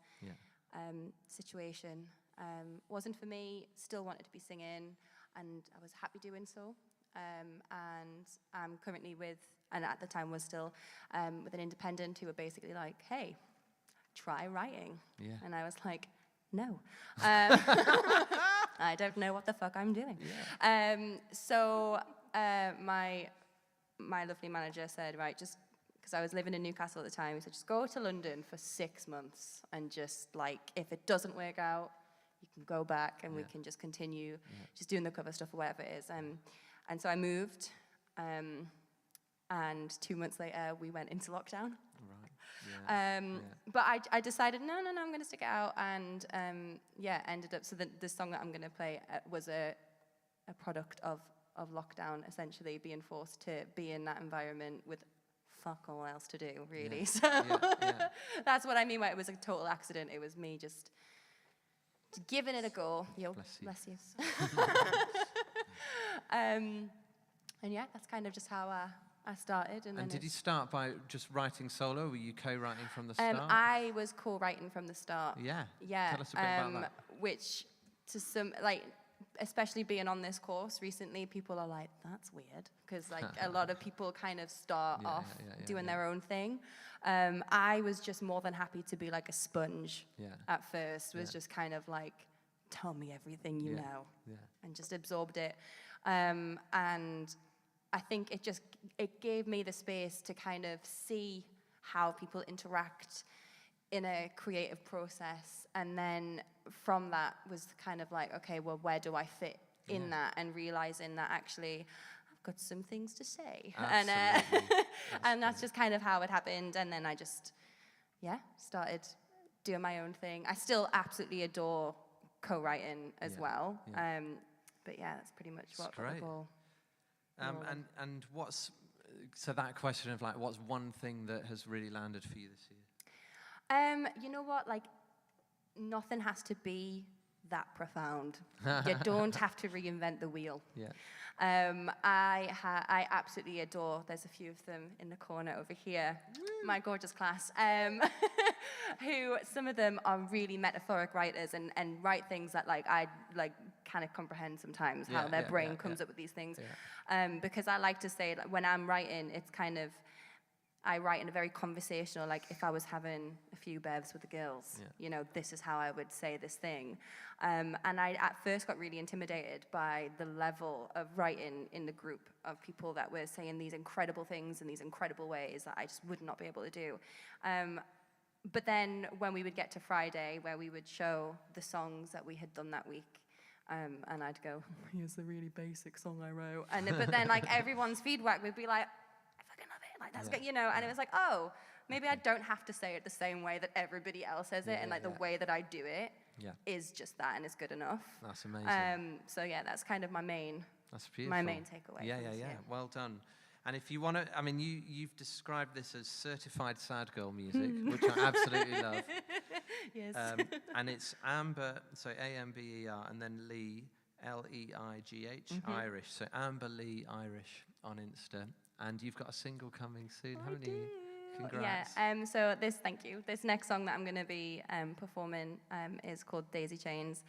situation. Wasn't for me, still wanted to be singing, and I was happy doing so. And I'm currently with, and at the time was still, with an independent who were basically like, hey, try writing. Yeah. And I was like, no. I don't know what the fuck I'm doing. Yeah. So my lovely manager said, right, just, because I was living in Newcastle at the time, he said, just go to London for 6 months and just like, if it doesn't work out, you can go back and we can just continue just doing the cover stuff or whatever it is. And so I moved, and 2 months later, we went into lockdown. Right. Yeah. But I decided, no, I'm going to stick it out, and ended up, so the song that I'm going to play was a product of lockdown, essentially being forced to be in that environment with fuck all else to do, really. Yeah. So Yeah. that's what I mean by it was a total accident. It was me just giving it a go. Yo, bless you. And yeah, that's kind of just how I started. And then did you start by just writing solo? Were you co-writing from the start? I was co-writing from the start. Yeah. Yeah. Tell us a bit about that. Which, to some, like, especially being on this course recently, people are like, that's weird. Because, like, a lot of people kind of start off doing their own thing. I was just more than happy to be like a sponge at first. Was just kind of like, tell me everything you know. Yeah. And just absorbed it. And I think it gave me the space to kind of see how people interact in a creative process. And then from that was kind of like, okay, well, where do I fit in that? And realizing that actually I've got some things to say. And that's just kind of how it happened. And then I just, started doing my own thing. I still absolutely adore co-writing as Yeah, well. yeah. But yeah, that's pretty much what great. the ball. And what's so that question of like, what's one thing that has really landed for you this year? You know what? Like, nothing has to be that profound. You don't have to reinvent the wheel. Yeah. I absolutely adore, there's a few of them in the corner over here, my gorgeous class, who some of them are really metaphoric writers and write things that like I like kind of comprehend sometimes, how their brain comes up with these things. Yeah. Because I like to say, like, when I'm writing, it's kind of, I write in a very conversational, like if I was having a few bevs with the girls, you know, this is how I would say this thing. And I at first got really intimidated by the level of writing in the group of people that were saying these incredible things in these incredible ways that I just would not be able to do. But then when we would get to Friday, where we would show the songs that we had done that week, and I'd go, here's the really basic song I wrote. But then like everyone's feedback would be like, like that's good, you know, and it was like, oh, maybe I don't have to say it the same way that everybody else says it, and like the way that I do it is just that, and it's good enough. That's amazing. So yeah, that's kind of my main takeaway. Yeah. Well done. And if you want to, I mean, you've described this as certified sad girl music, which I absolutely love. Yes. And it's Amber, so Amber, and then Lee, Leigh, Irish. So Amber Lee Irish on Insta. And you've got a single coming soon, haven't you? Congrats. Yeah, so thank you. This next song that I'm going to be performing is called Daisy Chains,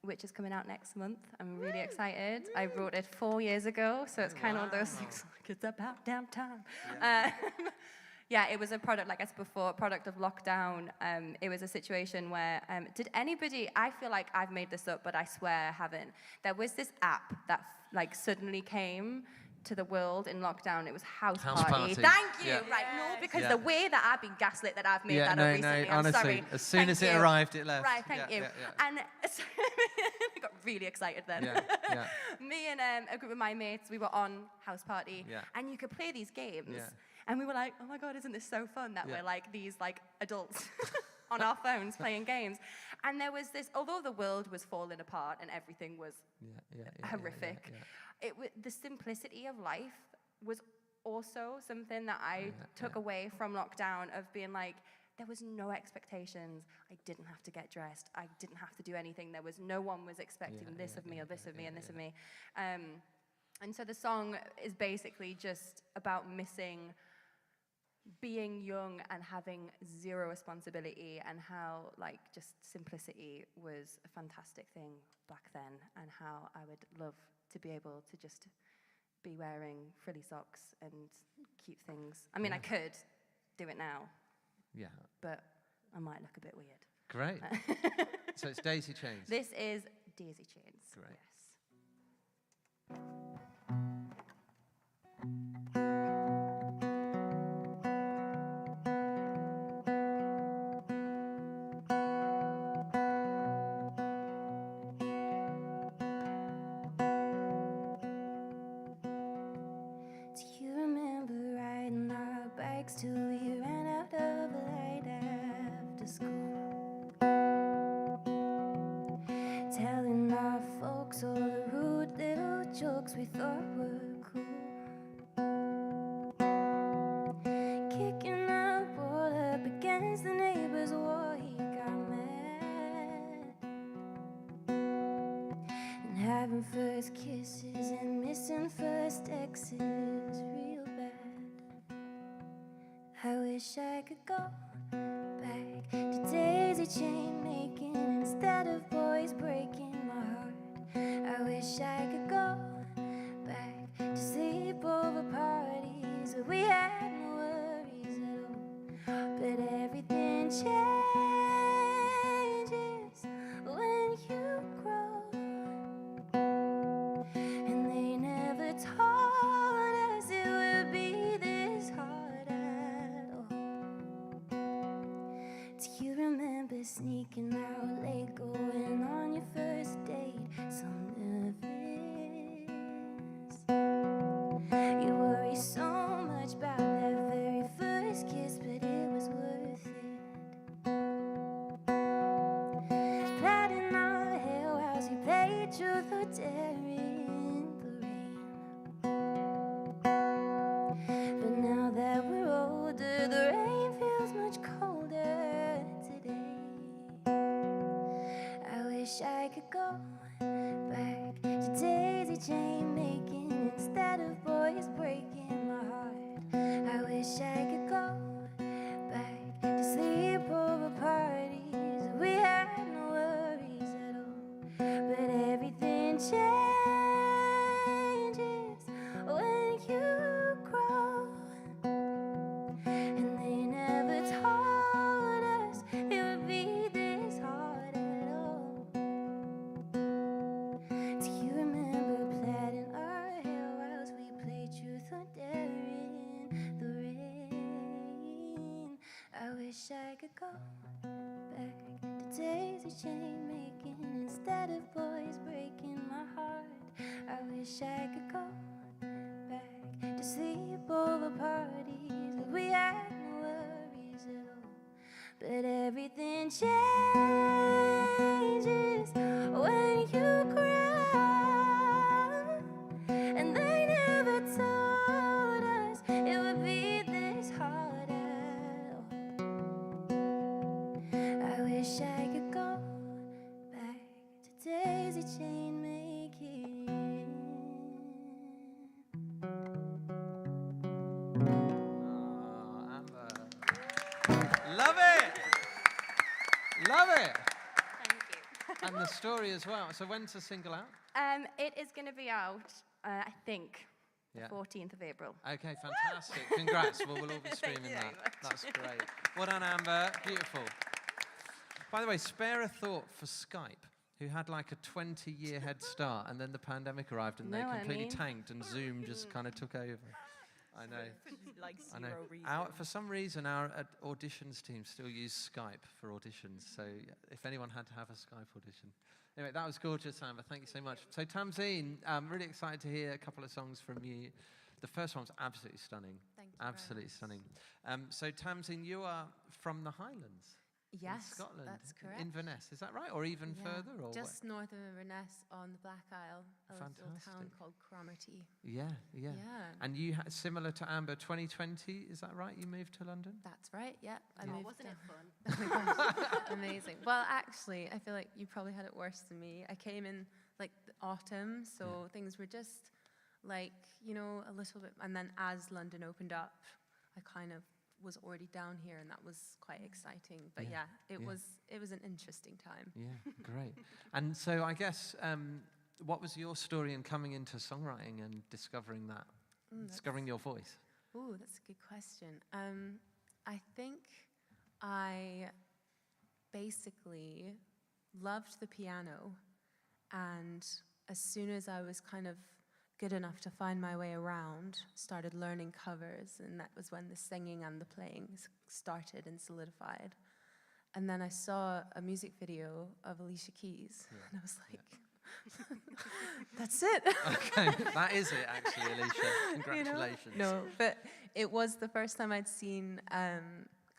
which is coming out next month. I'm really excited. I wrote it 4 years ago, so it's kind of one of those things like, it's about damn time. Yeah, it was a product, like I said before, a product of lockdown. It was a situation where, did anybody, I feel like I've made this up, but I swear I haven't. There was this app that like suddenly came to the world in lockdown. It was House Party. Thank you. Yeah. Right, no, because the way that I've been gaslit that I've made that up recently, I'm honestly, sorry. As soon as it arrived, it left. Right, thank you. And so I got really excited then. Me and a group of my mates, we were on House Party, and you could play these games. And we were like, oh my God, isn't this so fun that we're like these like adults on our phones playing games. And there was this, although the world was falling apart and everything was horrific, the simplicity of life was also something that I took away from lockdown, of being like, there was no expectations. I didn't have to get dressed. I didn't have to do anything. No one was expecting this of me or this of me and this of me. And so the song is basically just about missing being young and having zero responsibility, and how like just simplicity was a fantastic thing back then, and how I would love to be able to just be wearing frilly socks and cute things. I mean, I could do it now. Yeah. But I might look a bit weird. Great. So it's Daisy Chains. This is Daisy Chains. Great. Yes. Till we ran out of light after school, telling our folks all the rude little jokes we thought were cool, kicking our ball up against the neighbor's wall. He got mad, and having first kisses and missing first exes real bad. I wish I could go back to daisy chain making instead of boys breaking my heart. I wish I could go back to sleepover parties where we had no worries at all. But everything changes when you grow, and they never told us it would be this hard. Do you remember sneaking played truth or dare in the rain. But now that we're older, the rain feels much colder today. I wish I could go back to daisy chain making instead of boys breaking my heart. I wish I could go back to sleepover parties. We had no worries at all, but everything changes when you grow. And they never told us it would be this hard at all. Do you remember plaiting our hair whilst we played truth or dare in the rain? I wish I could go back to daisy chain making instead of boys breaking my heart. I wish I could go back to sleepover parties. We had no worries at all, but everything changes when you grow. And they never told us it would be this hard at all. I wish I could go back to daisy chain making. Oh, Amber. Love it! Love it! Thank you. And the story as well. So when's the single out? It is going to be out, I think, Yeah. the 14th of April. Okay, fantastic. Congrats. Well, we'll all be streaming you that. very much. That's great. Well done, Amber. Beautiful. By the way, spare a thought for Skype, who had like a 20-year head start, and then the pandemic arrived and they No, I completely mean- tanked, and Zoom just kind of took over. I know. Like I know. zero reason. For some reason, our auditions team still use Skype for auditions. So if anyone had to have a Skype audition. Anyway, that was gorgeous, Amber. Thank you so much. So Tamzeen, I'm really excited to hear a couple of songs from you. The first one was absolutely stunning. Thank you very Absolutely much. stunning. So Tamzeen, you are from the Highlands in Yes, Scotland. that's correct. In Inverness, is that right? Or even Yeah, further? Or just north of Inverness on the Black Isle, a little town Fantastic. called Cromarty. Yeah. Yeah, And you, similar to Amber, 2020, is that right? You moved to London? that's right. Yeah, I Oh, moved wasn't down. it fun? Oh my gosh, amazing. Well, actually, I feel like you probably had it worse than me. I came in like the autumn, so things were just like, you know, a little bit. And then as London opened up, I kind of was already down here, and that was quite exciting. But Yeah, yeah, it yeah. was an interesting time. Yeah, great. And so I guess, what was your story in coming into songwriting and discovering that, discovering your voice? Ooh, that's a good question. I think I basically loved the piano, and as soon as I was kind of good enough to find my way around, started learning covers, and that was when the singing and the playing started and solidified. And then I saw a music video of Alicia Keys, and I was like, that's it. Okay, that is it actually, Alicia. You know? Congratulations. No, but it was the first time I'd seen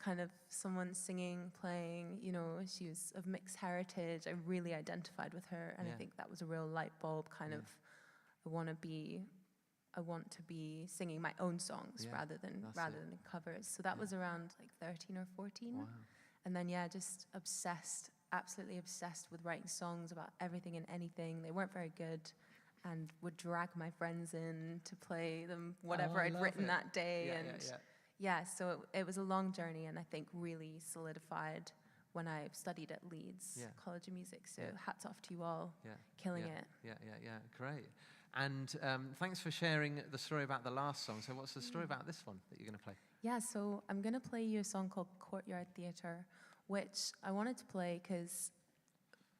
kind of someone singing, playing, you know, she was of mixed heritage. I really identified with her, and Yeah. I think that was a real light bulb kind Yeah. of, I want to be singing my own songs Yeah, rather than it. covers. So that was around like 13 or 14. Wow. And then, yeah, just obsessed, absolutely obsessed with writing songs about everything and anything. They weren't very good, and would drag my friends in to play them whatever Oh, I I'd love written it. that day. Yeah, and yeah. yeah, so it was a long journey, and I think really solidified when I studied at Leeds Yeah. College of Music. So Yeah. hats off to you all, Yeah. killing yeah. it. Yeah, great. And thanks for sharing the story about the last song. So what's the story about this one that you're going to play? Yeah, so I'm going to play you a song called Courtyard Theatre, which I wanted to play because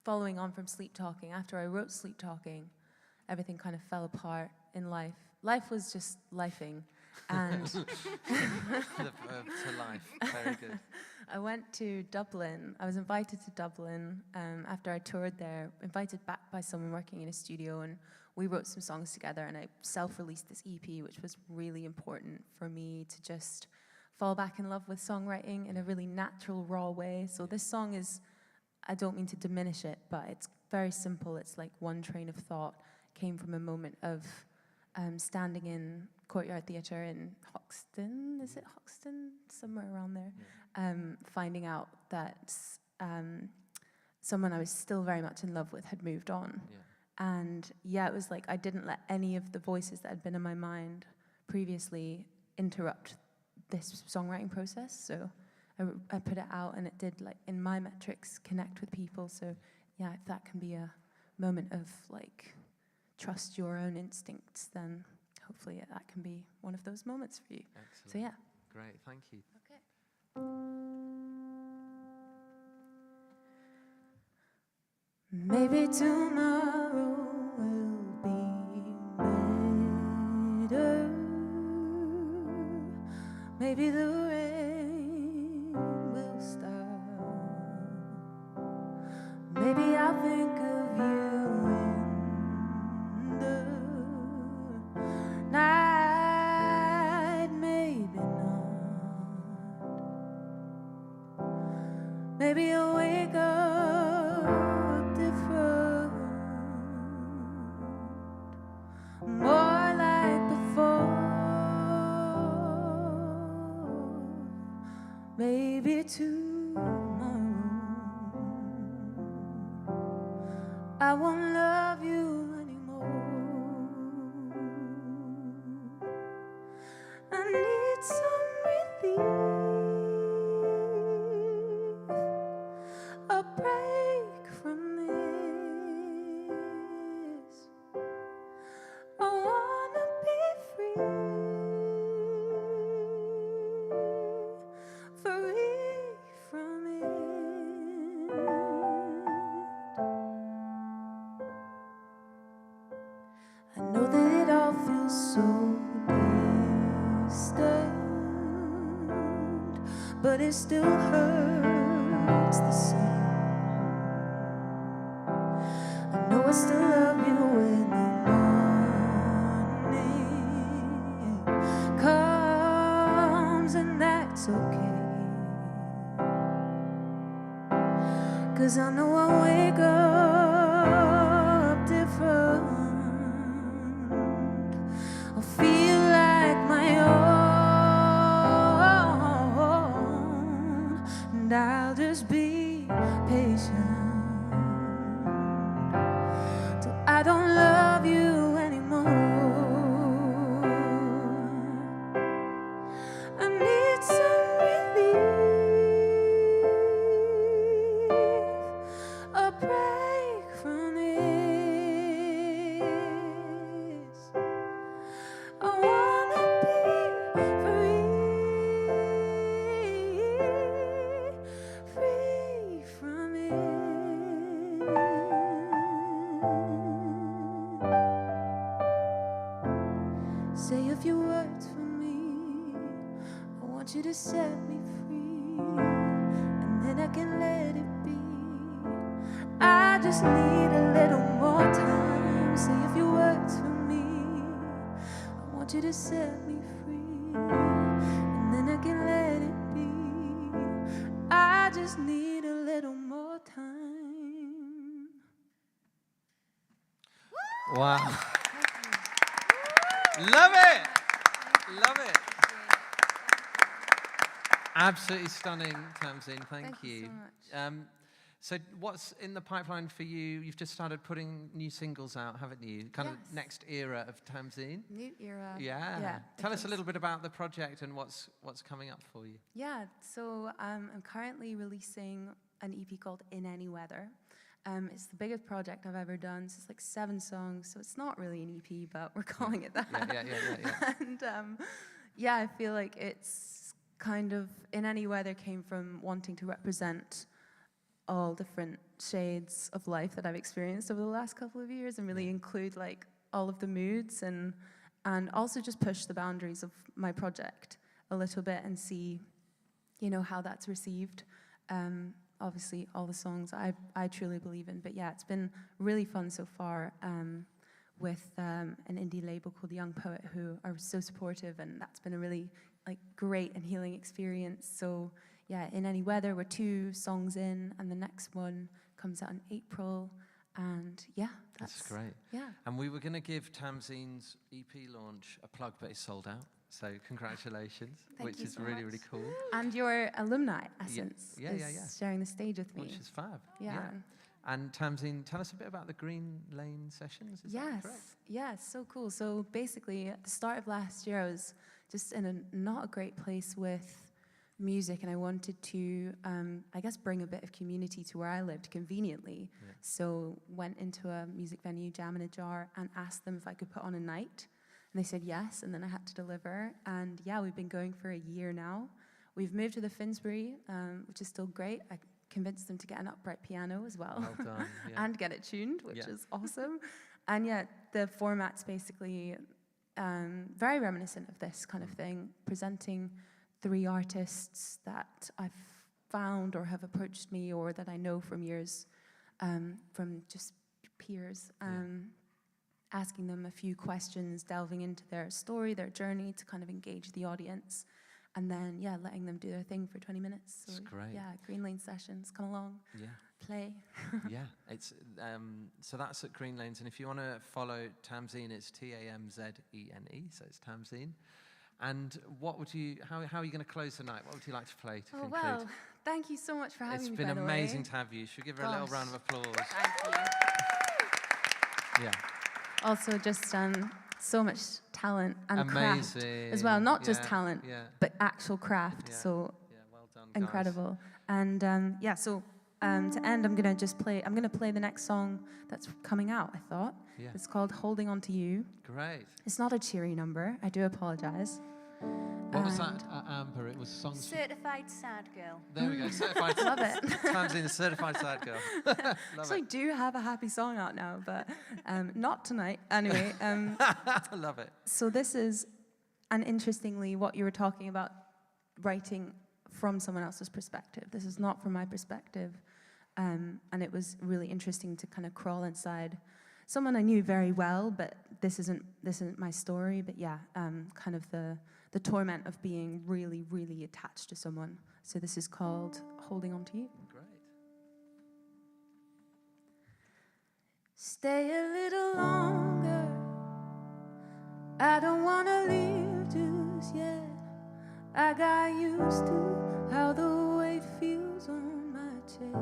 following on from Sleep Talking, after I wrote Sleep Talking, everything kind of fell apart in life. Life was just lifing. And The verb to life. Very good. I went to Dublin. I was invited to Dublin after I toured there, invited back by someone working in a studio, and we wrote some songs together, and I self-released this EP, which was really important for me to just fall back in love with songwriting in a really natural, raw way. So this song is, I don't mean to diminish it, but it's very simple. It's like one train of thought came from a moment of standing in Courtyard Theatre in Hoxton, is it Hoxton? Somewhere around there. Finding out that someone I was still very much in love with had moved on. Yeah. And yeah, it was like I didn't let any of the voices that had been in my mind previously interrupt this songwriting process. So I put it out, and it did, like, in my metrics, connect with people. So yeah, if that can be a moment of like trust your own instincts, then hopefully that can be one of those moments for you. Excellent. So yeah. Great, thank you. Okay. Maybe tomorrow will be better. Maybe the rain will stop. Maybe I'll think of you in the night. Maybe not. Maybe I'll wake up different, more like before. Maybe tomorrow I won't love you anymore. I need some relief, a break from this. I wanna be free, free from it. I know that it all feels so distant, but it still hurts the same. I know I still love you when the morning comes, and that's okay. 'Cause I know I'll wake up different. I'll feel like my own, and I'll just be patient till I don't love you anymore. I need some relief, a break from this. I wanna be free, free from it. Say a few words for me. I want you to set me free, and then I can let it be. I just need a little more time. Say a few words for me. I want you to set me free, and then I can let it be. I just need a little more time. Wow. Love it. Love it. Absolutely stunning, Tamzin. Thank you. so much. So what's in the pipeline for you? You've just started putting new singles out, haven't you? Kind of Yes. next era of Tamzin. New era. Yeah. Tell us a little bit about the project and what's coming up for you. Yeah, so I'm currently releasing an EP called In Any Weather. It's the biggest project I've ever done. So it's like 7 songs, so it's not really an EP, but we're calling it that. Yeah. And yeah, I feel like it's kind of, In Any Weather came from wanting to represent all different shades of life that I've experienced over the last couple of years, and really include like all of the moods, and also just push the boundaries of my project a little bit and see, you know, how that's received. Obviously, all the songs I truly believe in, but yeah, it's been really fun so far with an indie label called Young Poet, who are so supportive, and that's been a really like great and healing experience. So yeah, in any weather. We're 2 songs in, and the next one comes out in April. And yeah, That's great. Yeah. And we were going to give Tamzin's EP launch a plug, but it's sold out. So congratulations, Thank which you is so really, much. really cool. And your alumni, Essence, Yeah, is yeah, yeah. sharing the stage with me. Which is fab. Yeah. And Tamzin, tell us a bit about the Green Lane sessions. Is that correct? Yes, so cool. So basically, at the start of last year, I was just in a not a great place with music, and I wanted to, I guess, bring a bit of community to where I lived conveniently. Yeah. So went into a music venue, Jam in a Jar, and asked them if I could put on a night. And they said yes, and then I had to deliver. And yeah, we've been going for a year now. We've moved to the Finsbury, which is still great. I convinced them to get an upright piano as well. Well done. Yeah. And get it tuned, which Yeah. is awesome. And yeah, the format's basically very reminiscent of this kind of thing, presenting 3 artists that I've found or have approached me or that I know from years, from just peers, asking them a few questions, delving into their story, their journey to kind of engage the audience. And then, yeah, letting them do their thing for 20 minutes. So, That's great. Yeah, Green Lane sessions, come along, Yeah. play. Yeah, it's so that's at Green Lanes, and if you want to follow Tamzin, it's Tamzene, so it's Tamzin. And what would you? How are you going to close the night? What would you like to play to conclude? Well, thank you so much for having It's me. been by the amazing way. to have you. Should we give her a little Gosh. round of applause? Thank you. Yeah, Also, just so much talent and craft amazing as well. Not just Yeah, talent, Yeah, but actual craft. Yeah. So yeah, well done, guys. incredible. And yeah, so to end, I'm gonna play the next song that's coming out. I thought Yeah, it's called "Holding On to You." great. It's not a cheery number. I do apologize. What was that, Amber? It was songs. Certified sad girl. There we go. Certified. Love it. Tamzin, the certified sad girl. Love Actually, it. do have a happy song out now, but not tonight. Anyway, I love it. so this is, and interestingly, what you were talking about, writing from someone else's perspective. This is not from my perspective, and it was really interesting to kind of crawl inside someone I knew very well, but this isn't my story. But yeah, kind of the torment of being really, really attached to someone. So this is called "Holding On to You." Great. Stay a little longer. I don't wanna leave just yet. I got used to how the weight feels on my chest.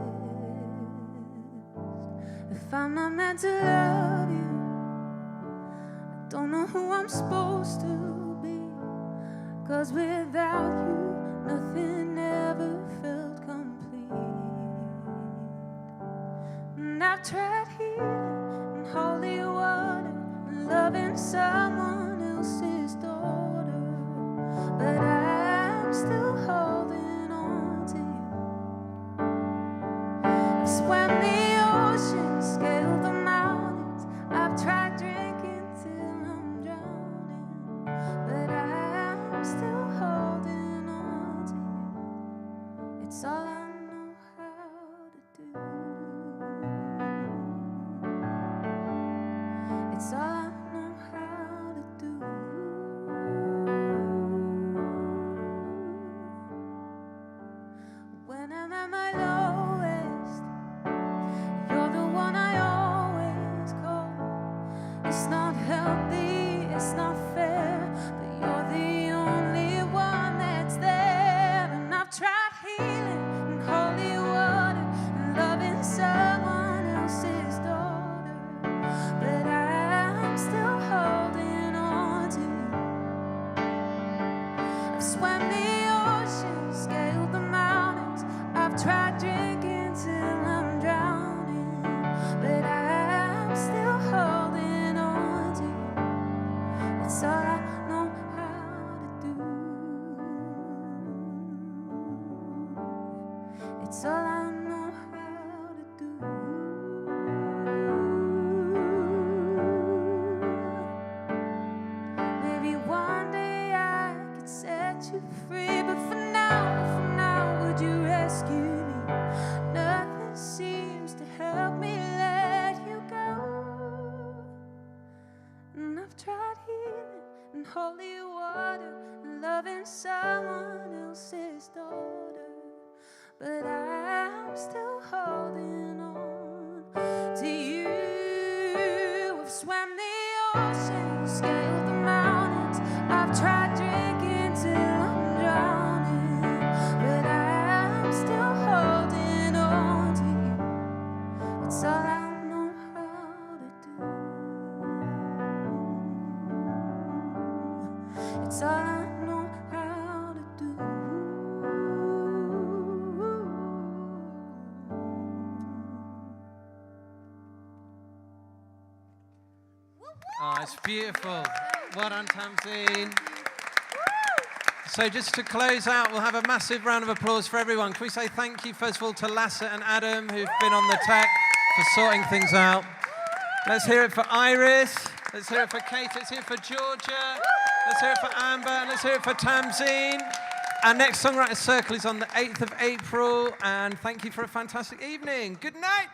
If I'm not meant to love you, I don't know who I'm supposed to be. 'Cause without you, nothing ever felt complete. And I've tried healing and holy water and loving someone else's daughter, but I'm still holding on to you. I've swam the ocean, scaled the mountains. I've tried drinking till I'm drowning, but I'm still holding on to you. It's all I know how to do. It's all I know how to do. When I'm at my lowest, you're the one I always call. It's not healthy, it's not fair, but you're the only one that's there. And I've tried healing and holy water and loving someone else's daughter, but I'm still holding on to you. I've swam the ocean, scaled the mountains. I've tried drinking till I'm drowning, but I'm still holding on to you. It's all I know how to do. It's all I know how to do. Maybe one day I could set you free, but for now, would you rescue me? Nothing seems to help me let you go. And I've tried healing and holy water and loving someone else's daughter, oceans, scaled the mountains. I've tried drinking till I'm drowning, but I'm still holding on to you. It's all I know how to do. It's all I know how to do. Oh, it's beautiful. Well done, Tamzeen. So just to close out, we'll have a massive round of applause for everyone. Can we say thank you, first of all, to Lasse and Adam, who've been on the tech for sorting things out. Let's hear it for Iris. Let's hear it for Kate. Let's hear it for Georgia. Let's hear it for Amber. And let's hear it for Tamzeen. Our next Songwriters Circle is on the 8th of April. And thank you for a fantastic evening. Good night.